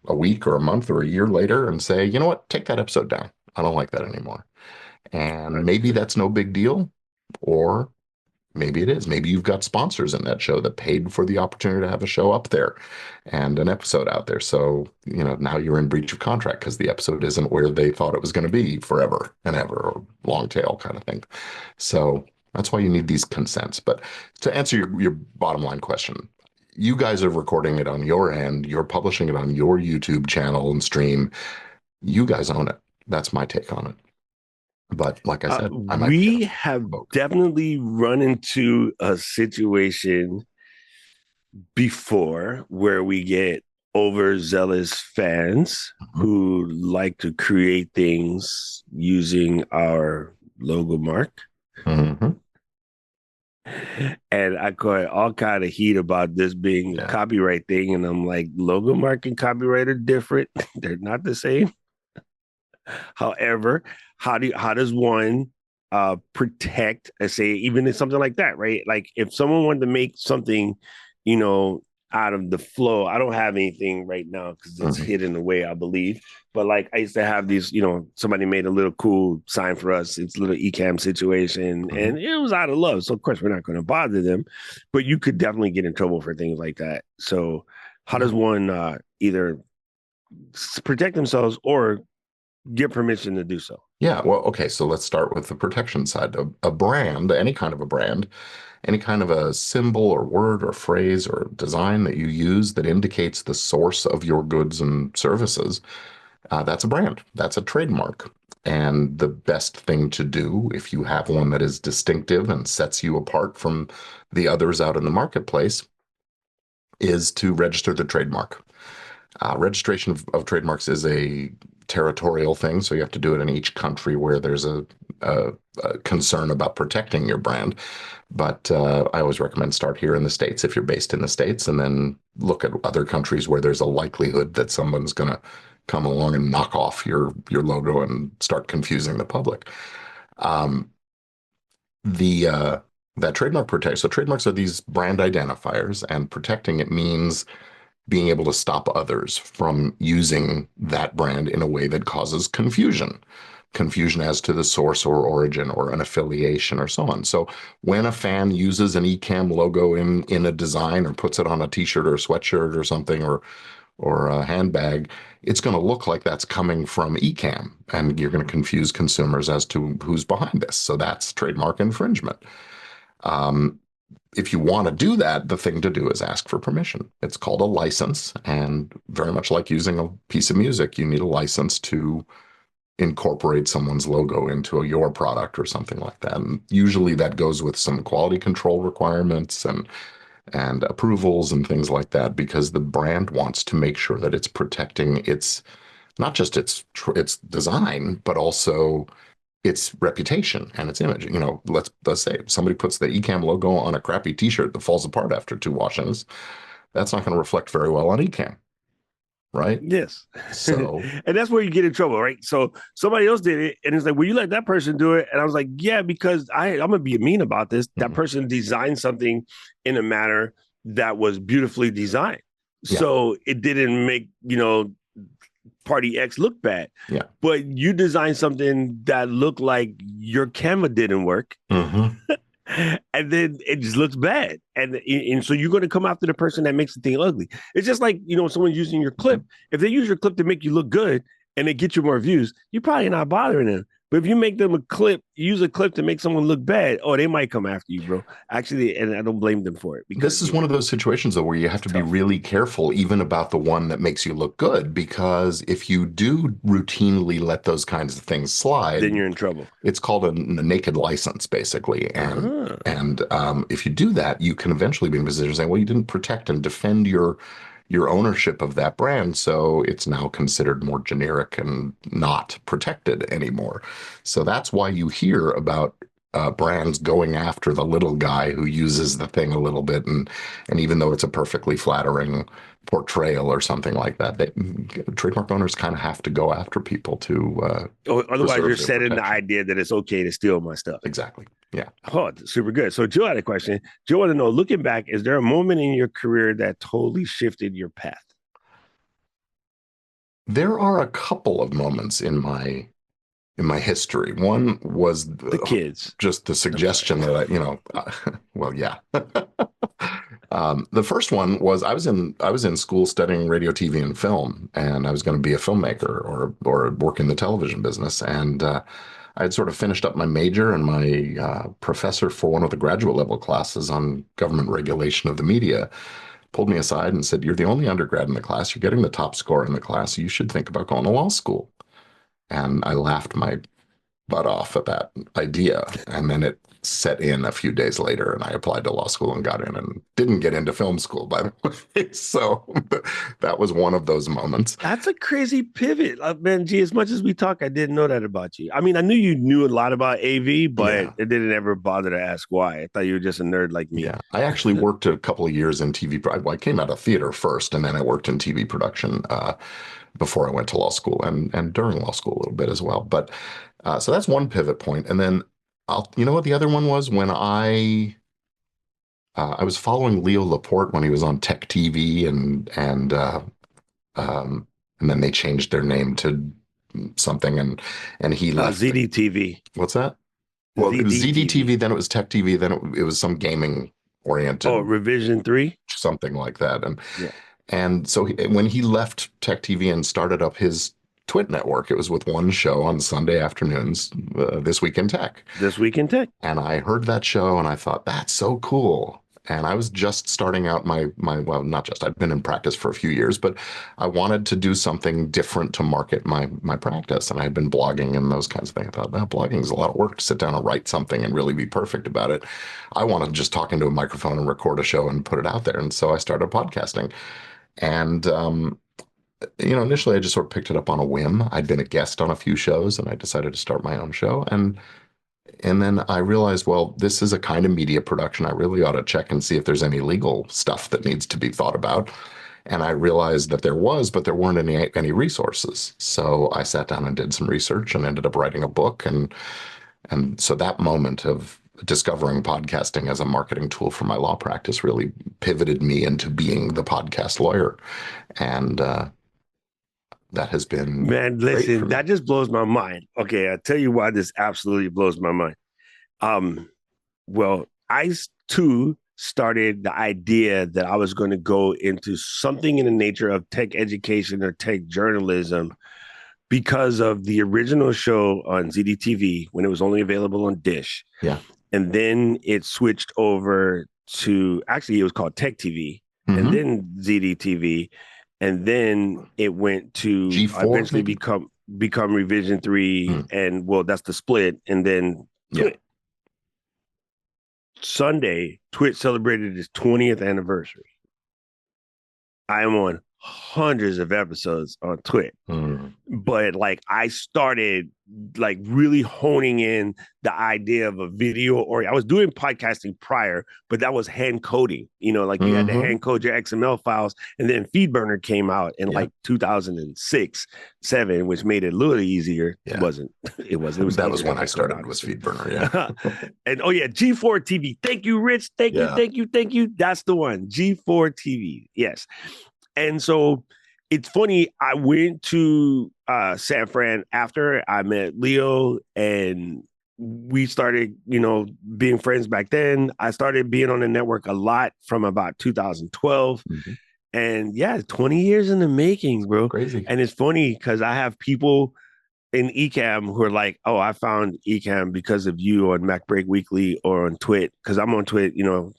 [SPEAKER 2] a week or a month or a year later and say, you know what, take that episode down. I don't like that anymore. And maybe that's no big deal, or maybe it is. Maybe you've got sponsors in that show that paid for the opportunity to have a show up there and an episode out there. So, now you're in breach of contract because the episode isn't where they thought it was going to be forever and ever, or long tail kind of thing. So that's why you need these consents. But to answer your bottom line question, you guys are recording it on your end. You're publishing it on your YouTube channel and stream. You guys own it. That's my take on it. But like I said,
[SPEAKER 1] we have definitely run into a situation before where we get overzealous fans who like to create things using our logo mark. And I caught all kind of heat about this being a copyright thing. And I'm like, logo mark and copyright are different. They're not the same. However, how does one protect, say, even in something like that, right? Like if someone wanted to make something, out of the flow, I don't have anything right now because it's hidden away, I believe. But like I used to have these, somebody made a little cool sign for us. It's a little Ecamm situation, and it was out of love. So of course we're not going to bother them, but you could definitely get in trouble for things like that. So how does one either protect themselves or get permission to do so?
[SPEAKER 2] Yeah, well, okay, so let's start with the protection side. A brand, any kind of a brand, any kind of a symbol or word or phrase or design that you use that indicates the source of your goods and services, that's a brand. That's a trademark. And the best thing to do if you have one that is distinctive and sets you apart from the others out in the marketplace is to register the trademark. Registration of trademarks is a territorial thing, so you have to do it in each country where there's a concern about protecting your brand. But I always recommend start here in the States if you're based in the States, and then look at other countries where there's a likelihood that someone's going to come along and knock off your logo and start confusing the public. Um, the that trademark protect so trademarks are these brand identifiers, and protecting it means being able to stop others from using that brand in a way that causes confusion as to the source or origin or an affiliation or so on. So when a fan uses an Ecamm logo in a design or puts it on a t-shirt or a sweatshirt or something, or a handbag, it's going to look like that's coming from Ecamm, and you're going to confuse consumers as to who's behind this. So that's trademark infringement. Um, if you want to do that, the thing to do is ask for permission. It's called a license, and very much like using a piece of music, you need a license to incorporate someone's logo into your product or something like that. And usually that goes with some quality control requirements and approvals and things like that, because the brand wants to make sure that it's protecting its not just its design, but also its reputation and its image. Let's say somebody puts the Ecamm logo on a crappy T-shirt that falls apart after 2 washings. That's not going to reflect very well on Ecamm, right?
[SPEAKER 1] Yes.
[SPEAKER 2] So,
[SPEAKER 1] And that's where you get in trouble, right? So somebody else did it, and it's like, well, you let that person do it. And I was like, yeah, because I'm going to be mean about this. That person designed something in a manner that was beautifully designed.
[SPEAKER 2] yeah,
[SPEAKER 1] So it didn't make, party X look bad.
[SPEAKER 2] yeah.
[SPEAKER 1] But you designed something that looked like your camera didn't work. And then it just looks bad. And so you're going to come after the person that makes the thing ugly. It's just like, someone using your clip. If they use your clip to make you look good and they get you more views, you're probably not bothering them. But if you make them use a clip to make someone look bad, they might come after you, bro. Actually, and I don't blame them for it. Because
[SPEAKER 2] this is one of those situations, though, where you have to be really careful, even about the one that makes you look good, because if you do routinely let those kinds of things slide,
[SPEAKER 1] then you're in trouble.
[SPEAKER 2] It's called a naked license, basically. And if you do that, you can eventually be in a position saying, well, you didn't protect and defend your ownership of that brand, so it's now considered more generic and not protected anymore. So that's why you hear about brands going after the little guy who uses the thing a little bit, and even though it's a perfectly flattering portrayal or something like that, trademark owners kind of have to go after people to
[SPEAKER 1] otherwise you're setting the idea that it's okay to steal my stuff.
[SPEAKER 2] Exactly. Yeah.
[SPEAKER 1] Oh, super good. So Joe had a question. Joe wanted to know, looking back, is there a moment in your career that totally shifted your path?
[SPEAKER 2] There are a couple of moments in my history. One was
[SPEAKER 1] the kids,
[SPEAKER 2] just the suggestion that well, yeah. The first one was I was in school studying radio, TV, and film, and I was going to be a filmmaker or work in the television business. And I had sort of finished up my major, and my professor for one of the graduate level classes on government regulation of the media pulled me aside and said, "You're the only undergrad in the class. You're getting the top score in the class. You should think about going to law school." And I laughed my butt off at that idea. And then it set in a few days later, and I applied to law school and got in, and didn't get into film school, by the way. So that was one of those moments.
[SPEAKER 1] That's a crazy pivot. Man, gee, as much as we talk, I didn't know that about you. I mean, I knew you knew a lot about AV, but it didn't ever bother to ask why. I thought you were just a nerd like me.
[SPEAKER 2] Yeah, I actually worked a couple of years in TV. Well, I came out of theater first, and then I worked in TV production before I went to law school, and during law school a little bit as well. But so that's one pivot point. And then you know what the other one was? When I was following Leo Laporte when he was on Tech TV, and then they changed their name to something, and he left
[SPEAKER 1] ZDTV.
[SPEAKER 2] What's that? Well, it was ZDTV, then it was Tech TV, then it was some gaming oriented.
[SPEAKER 1] Oh, Revision 3?
[SPEAKER 2] Something like that. And so when he left Tech TV and started up his Twit network, it was with one show on Sunday afternoons, This Week in Tech.
[SPEAKER 1] This Week in Tech.
[SPEAKER 2] And I heard that show and I thought, that's so cool. And I was just starting out well, not just, I'd been in practice for a few years, but I wanted to do something different to market my practice. And I had been blogging and those kinds of things. I thought, blogging is a lot of work to sit down and write something and really be perfect about it. I wanted to just talk into a microphone and record a show and put it out there. And so I started podcasting. And, initially I just sort of picked it up on a whim. I'd been a guest on a few shows and I decided to start my own show. And then I realized, well, this is a kind of media production. I really ought to check and see if there's any legal stuff that needs to be thought about. And I realized that there was, but there weren't any resources. So I sat down and did some research and ended up writing a book. And so that moment of discovering podcasting as a marketing tool for my law practice really pivoted me into being the podcast lawyer. And that has been
[SPEAKER 1] Man,
[SPEAKER 2] great for
[SPEAKER 1] listen,
[SPEAKER 2] me.
[SPEAKER 1] that just blows my mind. Okay, I'll tell you why this absolutely blows my mind. Um, well, too started the idea that I was going to go into something in the nature of tech education or tech journalism because of the original show on ZDTV when it was only available on Dish.
[SPEAKER 2] Yeah.
[SPEAKER 1] And then it switched over to, actually, it was called Tech TV, and
[SPEAKER 2] Mm-hmm.
[SPEAKER 1] then ZDTV. And then it went to
[SPEAKER 2] G4
[SPEAKER 1] eventually
[SPEAKER 2] maybe?
[SPEAKER 1] become Revision 3.
[SPEAKER 2] Mm.
[SPEAKER 1] And well, that's the split. And then
[SPEAKER 2] Yeah.
[SPEAKER 1] Sunday, Twitch celebrated its 20th anniversary. I am on hundreds of episodes on Twitch.
[SPEAKER 2] Mm.
[SPEAKER 1] But like I started like really honing in the idea of a video, or I was doing podcasting prior, but that was hand coding, like you had to
[SPEAKER 2] Mm-hmm.
[SPEAKER 1] hand code your XML files. And then FeedBurner came out in
[SPEAKER 2] Yeah.
[SPEAKER 1] like 2006, 7, which made it a little easier.
[SPEAKER 2] Yeah.
[SPEAKER 1] It was
[SPEAKER 2] That was
[SPEAKER 1] easier
[SPEAKER 2] when
[SPEAKER 1] to
[SPEAKER 2] I
[SPEAKER 1] hand code,
[SPEAKER 2] started with
[SPEAKER 1] honestly.
[SPEAKER 2] FeedBurner. Yeah.
[SPEAKER 1] And oh yeah, G4 TV. Thank you, Rich. Thank you,
[SPEAKER 2] Yeah.
[SPEAKER 1] thank you, thank you. That's the one. G4 TV. Yes. And so it's funny. I went to San Fran after I met Leo, and we started, being friends back then. I started being on the network a lot from about 2012.
[SPEAKER 2] Mm-hmm.
[SPEAKER 1] And yeah, 20 years in the making, bro.
[SPEAKER 2] Crazy.
[SPEAKER 1] And it's funny because I have people in Ecam who are like, oh, I found Ecam because of you on Mac Break Weekly or on Twit, because I'm on Twit,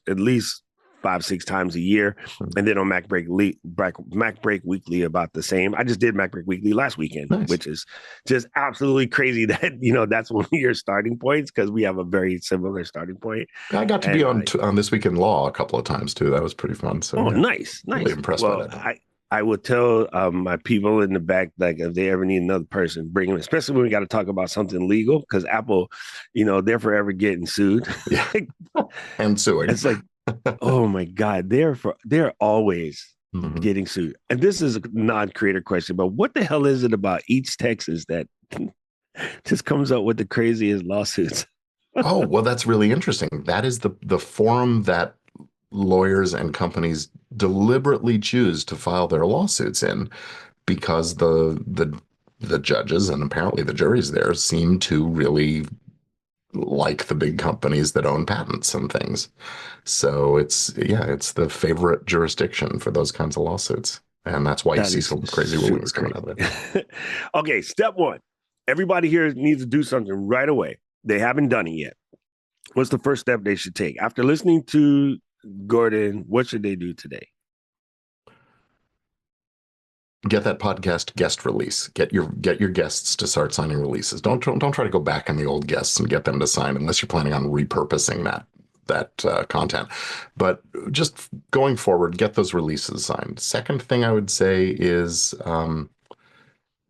[SPEAKER 1] at least 5-6 times a year, and then on Mac Break Weekly about the same. I just did Mac Break Weekly last weekend,
[SPEAKER 2] Nice.
[SPEAKER 1] which is just absolutely crazy that that's one of your starting points, because we have a very similar starting point.
[SPEAKER 2] I got to be on This Week in Law a couple of times too. That was pretty fun. So
[SPEAKER 1] oh,
[SPEAKER 2] yeah,
[SPEAKER 1] nice.
[SPEAKER 2] really impressed by that.
[SPEAKER 1] I would tell my people in the back, like, if they ever need another person, bring them, especially when we got to talk about something legal, because Apple, they're forever getting sued.
[SPEAKER 2] Yeah, and suing.
[SPEAKER 1] It's like, oh my God, they're always getting sued. And this is a non-creator question, but what the hell is it about East Texas that just comes up with the craziest lawsuits?
[SPEAKER 2] Oh, well, that's really interesting. That is the forum that lawyers and companies deliberately choose to file their lawsuits in, because the judges and apparently the juries there seem to really like the big companies that own patents and things. So it's the favorite jurisdiction for those kinds of lawsuits. And that's why you see some crazy rulings coming out of it.
[SPEAKER 1] Okay, step one. Everybody here needs to do something right away. They haven't done it yet. What's the first step they should take? After listening to Gordon, what should they do today?
[SPEAKER 2] Get that podcast guest release. Get your guests to start signing releases. Don't try to go back on the old guests and get them to sign unless you're planning on repurposing that content. But just going forward, get those releases signed. Second thing I would say is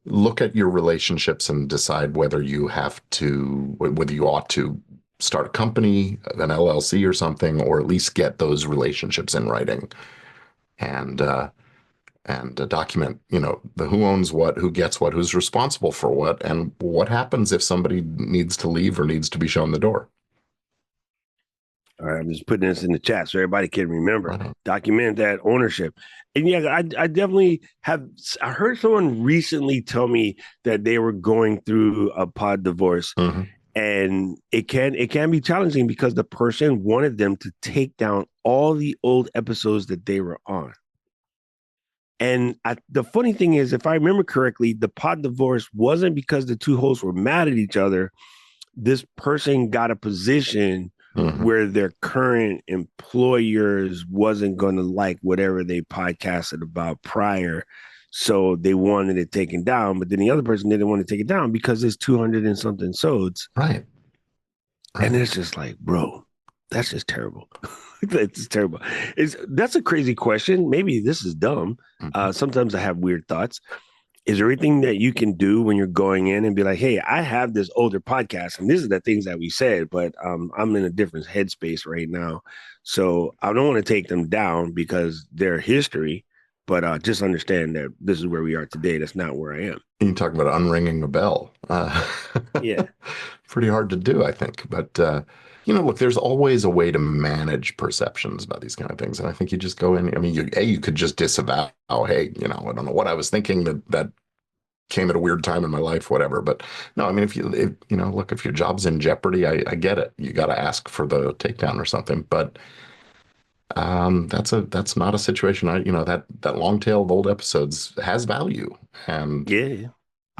[SPEAKER 2] look at your relationships and decide whether you ought to start a company, an LLC or something, or at least get those relationships in writing. And document, who owns what, who gets what, who's responsible for what, and what happens if somebody needs to leave or needs to be shown the door.
[SPEAKER 1] All right, I'm just putting this in the chat so everybody can remember.
[SPEAKER 2] Right.
[SPEAKER 1] Document that ownership. And yeah, I definitely I heard someone recently tell me that they were going through a pod divorce.
[SPEAKER 2] Mm-hmm.
[SPEAKER 1] And it can be challenging because the person wanted them to take down all the old episodes that they were on. And the funny thing is, if I remember correctly, the pod divorce wasn't because the two hosts were mad at each other. This person got a position where their current employers wasn't going to like whatever they podcasted about prior. So they wanted it taken down. But then the other person didn't want to take it down because there's 200 and something sods.
[SPEAKER 2] Right.
[SPEAKER 1] And it's just like, bro, that's just terrible. It's terrible. That's a crazy question. Maybe this is dumb. Sometimes I have weird thoughts. Is there anything that you can do when you're going in and be like, hey, I have this older podcast and these are the things that we said, but I'm in a different headspace right now. So I don't want to take them down because they're history, But just understand that this is where we are today. That's not where I am.
[SPEAKER 2] You talk about unringing a bell.
[SPEAKER 1] Yeah.
[SPEAKER 2] Pretty hard to do, I think. But look, there's always a way to manage perceptions about these kind of things, and I think you just go in. I mean, you could just disavow. Oh, hey, I don't know what I was thinking that came at a weird time in my life, whatever. But no, I mean, look, if your job's in jeopardy, I get it. You got to ask for the takedown or something. But that's not a situation. That long tail of old episodes has value, and
[SPEAKER 1] Yeah.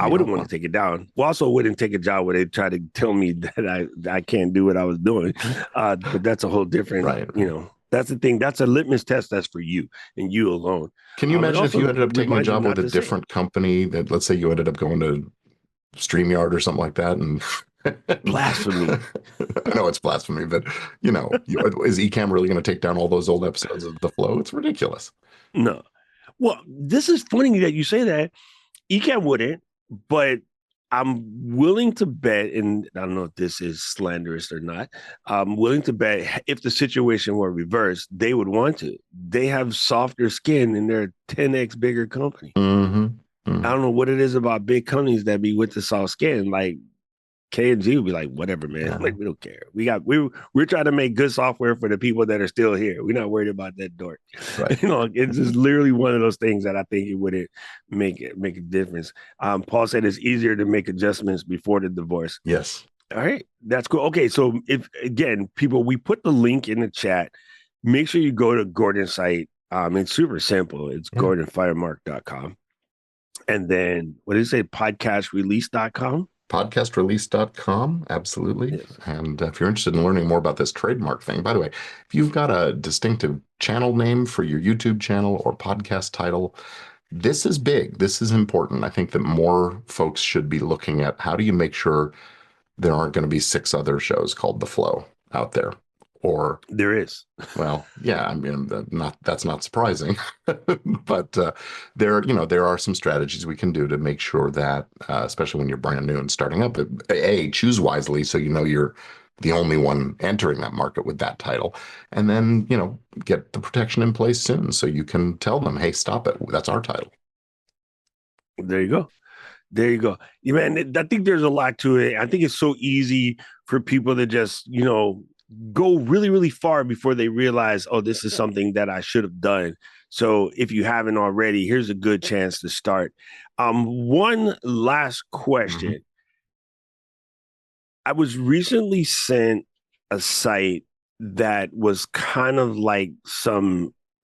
[SPEAKER 1] I
[SPEAKER 2] you
[SPEAKER 1] wouldn't
[SPEAKER 2] don't
[SPEAKER 1] want to
[SPEAKER 2] want.
[SPEAKER 1] take it down. Well, also wouldn't take a job where they try to tell me that I can't do what I was doing. But that's a whole different,
[SPEAKER 2] Right, right.
[SPEAKER 1] that's the thing. That's a litmus test that's for you and you alone.
[SPEAKER 2] Can you
[SPEAKER 1] It
[SPEAKER 2] imagine if you
[SPEAKER 1] also
[SPEAKER 2] ended up taking a
[SPEAKER 1] reminds you
[SPEAKER 2] job with
[SPEAKER 1] not
[SPEAKER 2] a
[SPEAKER 1] to say it.
[SPEAKER 2] different company that, let's say you ended up going to StreamYard or something like that, and
[SPEAKER 1] Blasphemy.
[SPEAKER 2] I know it's blasphemy, but is Ecamm really going to take down all those old episodes of The Flow? It's ridiculous.
[SPEAKER 1] No. Well, this is funny that you say that. Ecamm wouldn't, but I'm willing to bet, and I don't know if this is slanderous or not. I'm willing to bet if the situation were reversed, they would want to. They have softer skin and they're a 10x bigger company.
[SPEAKER 2] Mm-hmm.
[SPEAKER 1] I
[SPEAKER 2] Mm.
[SPEAKER 1] don't know what it is about big companies that be with the soft skin. Like K&G would be like, whatever, man.
[SPEAKER 2] Yeah.
[SPEAKER 1] Like, we don't care. We're trying to make good software for the people that are still here. We're not worried about that dork.
[SPEAKER 2] Right.
[SPEAKER 1] It's just literally one of those things that I think it wouldn't make a difference. Paul said it's easier to make adjustments before the divorce.
[SPEAKER 2] Yes.
[SPEAKER 1] All right, that's cool. Okay, so if again, people, we put the link in the chat. Make sure you go to Gordon's site. It's super simple. It's
[SPEAKER 2] Yeah.
[SPEAKER 1] gordonfiremark.com. And then what did it say? Podcastrelease.com.
[SPEAKER 2] Podcastrelease.com. Absolutely.
[SPEAKER 1] Yes.
[SPEAKER 2] And if you're interested in learning more about this trademark thing, by the way, if you've got a distinctive channel name for your YouTube channel or podcast title, this is big. This is important. I think that more folks should be looking at how do you make sure there aren't going to be 6 other shows called The Flow out there. Or,
[SPEAKER 1] There is.
[SPEAKER 2] well, yeah, I mean, that's not surprising, but there are some strategies we can do to make sure that, especially when you're brand new and starting up, choose wisely so you're the only one entering that market with that title, and then get the protection in place soon so you can tell them, hey, stop it, that's our title.
[SPEAKER 1] There you go. There you go. Yeah, man, I think there's a lot to it. I think it's so easy for people to just, go really, really far before they realize, oh, this is something that I should have done. So if you haven't already, here's a good chance to start. One last question.
[SPEAKER 2] Mm-hmm.
[SPEAKER 1] I was recently sent a site that was kind of like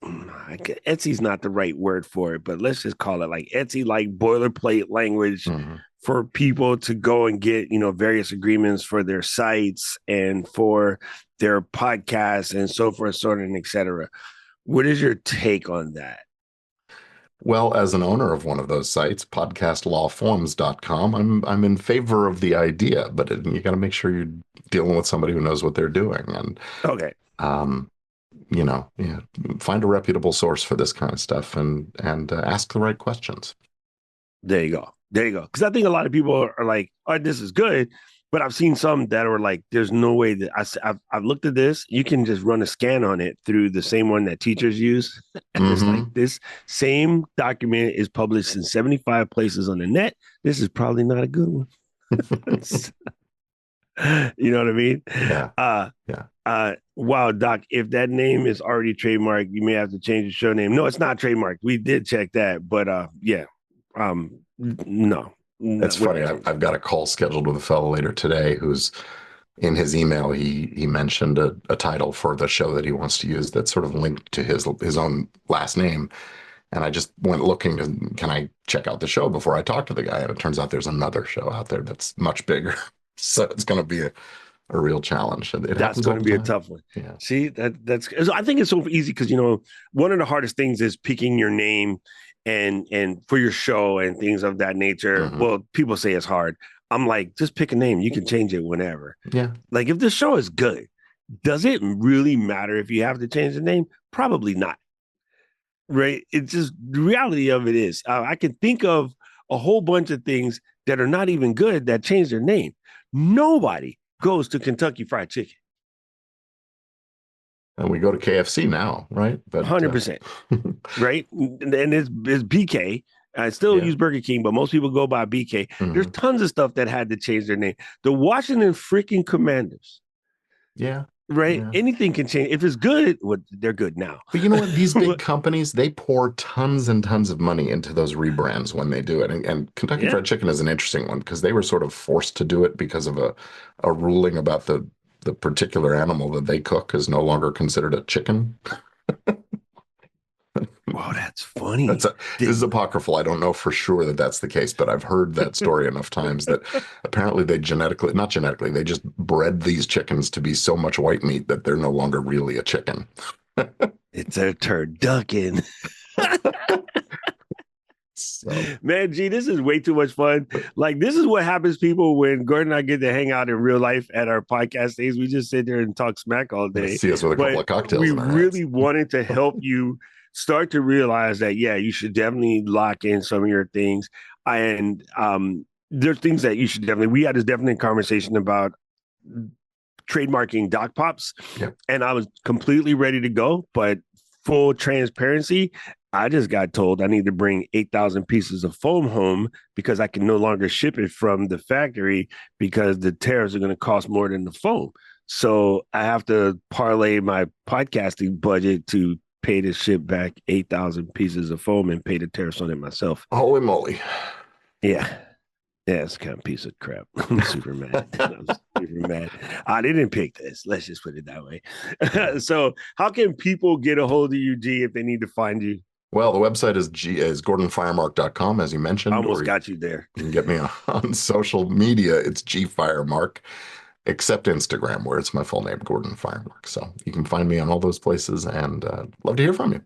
[SPEAKER 1] Etsy's not the right word for it, but let's just call it like Etsy, like boilerplate language
[SPEAKER 2] Mm-hmm.
[SPEAKER 1] for people to go and get, various agreements for their sites and for their podcasts and so forth, so on, and et cetera. What is your take on that?
[SPEAKER 2] Well, as an owner of one of those sites, podcastlawforms.com, I'm in favor of the idea, but you got to make sure you're dealing with somebody who knows what they're doing, and
[SPEAKER 1] Okay.
[SPEAKER 2] um, yeah, find a reputable source for this kind of stuff, and ask the right questions.
[SPEAKER 1] There you go. There you go. Because I think a lot of people are like, "Oh, this is good," but I've seen some that are like, "There's no way that I've looked at this. You can just run a scan on it through the same one that teachers use, and it's like
[SPEAKER 2] Mm-hmm.
[SPEAKER 1] this same document is published in 75 places on the net. This is probably not a good one." You know what I mean?
[SPEAKER 2] Yeah,
[SPEAKER 1] Uh,
[SPEAKER 2] yeah.
[SPEAKER 1] wow, Doc, if that name is already trademarked, you may have to change the show name. No, it's not trademarked. We did check that, but yeah, no,
[SPEAKER 2] It's
[SPEAKER 1] we're
[SPEAKER 2] funny.
[SPEAKER 1] not
[SPEAKER 2] I've
[SPEAKER 1] changing.
[SPEAKER 2] got a call scheduled with a fellow later today who's in his email. He mentioned a title for the show that he wants to use that's sort of linked to his own last name. And I just went looking to, can I check out the show before I talk to the guy? And it turns out there's another show out there that's much bigger. So it's going to be a real challenge. It
[SPEAKER 1] That's
[SPEAKER 2] happens
[SPEAKER 1] going
[SPEAKER 2] all
[SPEAKER 1] to
[SPEAKER 2] the
[SPEAKER 1] be a
[SPEAKER 2] time.
[SPEAKER 1] tough one.
[SPEAKER 2] Yeah.
[SPEAKER 1] See, that's I think it's so easy because one of the hardest things is picking your name and for your show and things of that nature.
[SPEAKER 2] Hmm.
[SPEAKER 1] Well, people say it's hard. I'm like, just pick a name. You can change it whenever.
[SPEAKER 2] Yeah.
[SPEAKER 1] Like if the show is good, does it really matter if you have to change the name? Probably not. Right? It's just the reality of it is I can think of a whole bunch of things that are not even good that change their name. Nobody goes to Kentucky Fried Chicken.
[SPEAKER 2] And we go to KFC now, right? But
[SPEAKER 1] 100%. Right? And it's BK. I still
[SPEAKER 2] yeah.
[SPEAKER 1] use Burger King, but most people go by BK. There's
[SPEAKER 2] Hmm.
[SPEAKER 1] tons of stuff that had to change their name. The Washington freaking Commanders,
[SPEAKER 2] Yeah.
[SPEAKER 1] right?
[SPEAKER 2] Yeah.
[SPEAKER 1] Anything can change. If it's good, well, they're good now.
[SPEAKER 2] But you know what? These big companies, they pour tons and tons of money into those rebrands when they do it. And Kentucky
[SPEAKER 1] Yeah.
[SPEAKER 2] Fried Chicken is an interesting one because they were sort of forced to do it because of a ruling about the particular animal that they cook is no longer considered a chicken.
[SPEAKER 1] Oh, that's
[SPEAKER 2] That's
[SPEAKER 1] funny.
[SPEAKER 2] this is apocryphal. I don't know for sure that that's the case, but I've heard that story enough times that apparently they not genetically, they just bred these chickens to be so much white meat that they're no longer really a chicken.
[SPEAKER 1] It's a turducken.
[SPEAKER 2] So,
[SPEAKER 1] Man, gee, this is way too much fun. Like, this is what happens, people, when Gordon and I get to hang out in real life at our podcast days. We just sit there and talk smack all
[SPEAKER 2] you'll
[SPEAKER 1] day.
[SPEAKER 2] see us with a couple
[SPEAKER 1] But
[SPEAKER 2] of cocktails
[SPEAKER 1] we
[SPEAKER 2] in our hands.
[SPEAKER 1] really wanted to help you start to realize that, yeah, you should definitely lock in some of your things. And there's things that you should definitely, we had this definite conversation about trademarking Doc Pops,
[SPEAKER 2] Yep.
[SPEAKER 1] and I was completely ready to go, but full transparency, I just got told I need to bring 8,000 pieces of foam home because I can no longer ship it from the factory because the tariffs are going to cost more than the foam. So I have to parlay my podcasting budget to pay to ship back 8,000 pieces of foam and pay the tariffs on it myself.
[SPEAKER 2] Holy moly.
[SPEAKER 1] Yeah. Yeah, it's kind of piece of crap. I'm super mad. I'm super mad. They didn't pick this. Let's just put it that way. So, how can people get a hold of you, G, if they need to find you?
[SPEAKER 2] Well, the website is gordonfiremark.com, as you
[SPEAKER 1] I
[SPEAKER 2] mentioned,
[SPEAKER 1] almost
[SPEAKER 2] or
[SPEAKER 1] got you there.
[SPEAKER 2] you can get me on social media. It's gfiremark, except Instagram, where it's my full name, Gordon Firemark. So you can find me on all those places, and love to hear from you.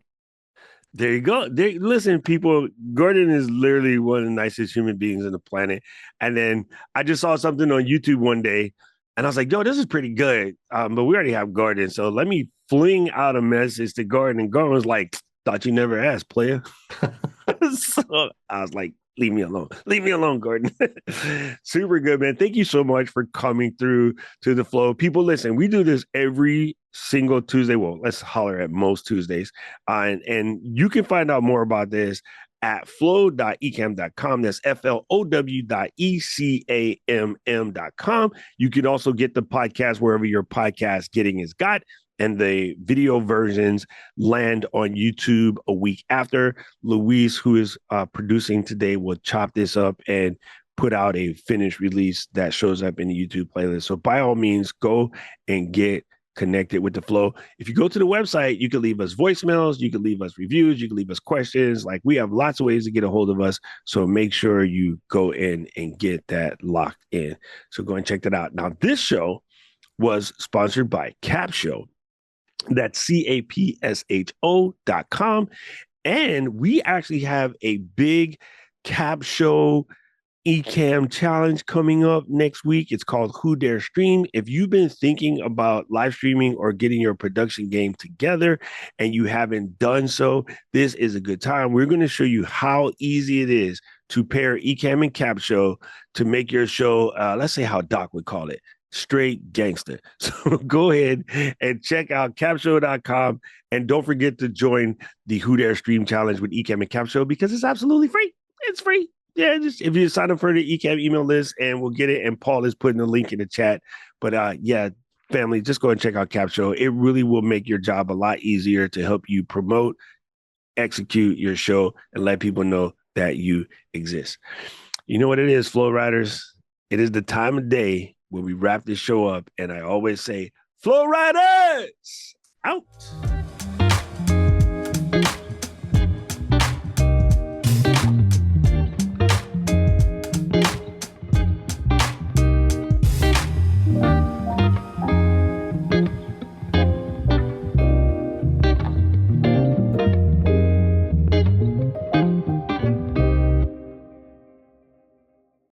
[SPEAKER 1] There you go. Listen, people, Gordon is literally one of the nicest human beings on the planet. And then I just saw something on YouTube one day, and I was like, yo, this is pretty good. But we already have Gordon. So let me fling out a message to Gordon. And Gordon was like, thought you never asked, player. So I was like, leave me alone. Leave me alone, Gordon. Super good, man. Thank you so much for coming through to the flow. People, listen, we do this every single Tuesday. Well, let's holler at most Tuesdays. And you can find out more about this at flow.ecam.com. That's flow.ecam.com. You can also get the podcast wherever your podcast getting is got. And the video versions land on YouTube a week after. Luis, who is producing today, will chop this up and put out a finished release that shows up in the YouTube playlist. So by all means, go and get connected with the flow. If you go to the website, you can leave us voicemails, you can leave us reviews, you can leave us questions. Like, we have lots of ways to get a hold of us. So make sure you go in and get that locked in. So go and check that out. Now, this show was sponsored by Cap Show. That's capsho.com. And we actually have a big Cap Show Ecamm challenge coming up next week. It's called Who Dare Stream. If you've been thinking about live streaming or getting your production game together and you haven't done so, this is a good time. We're going to show you how easy it is to pair Ecamm and Cap Show to make your show, let's say how Doc would call it, straight gangster. So go ahead and check out capshow.com, and don't forget to join the Who Dare Stream Challenge with Ecamm and Cap Show because it's absolutely free. It's free. Yeah, just if you sign up for the Ecamm email list, and we'll get it. And Paul is putting the link in the chat. But yeah, family, just go and check out Cap Show. It really will make your job a lot easier to help you promote, execute your show, and let people know that you exist. You know what it is, Flow Riders? It is the time of day when we wrap this show up, and I always say, Flow Riders, out.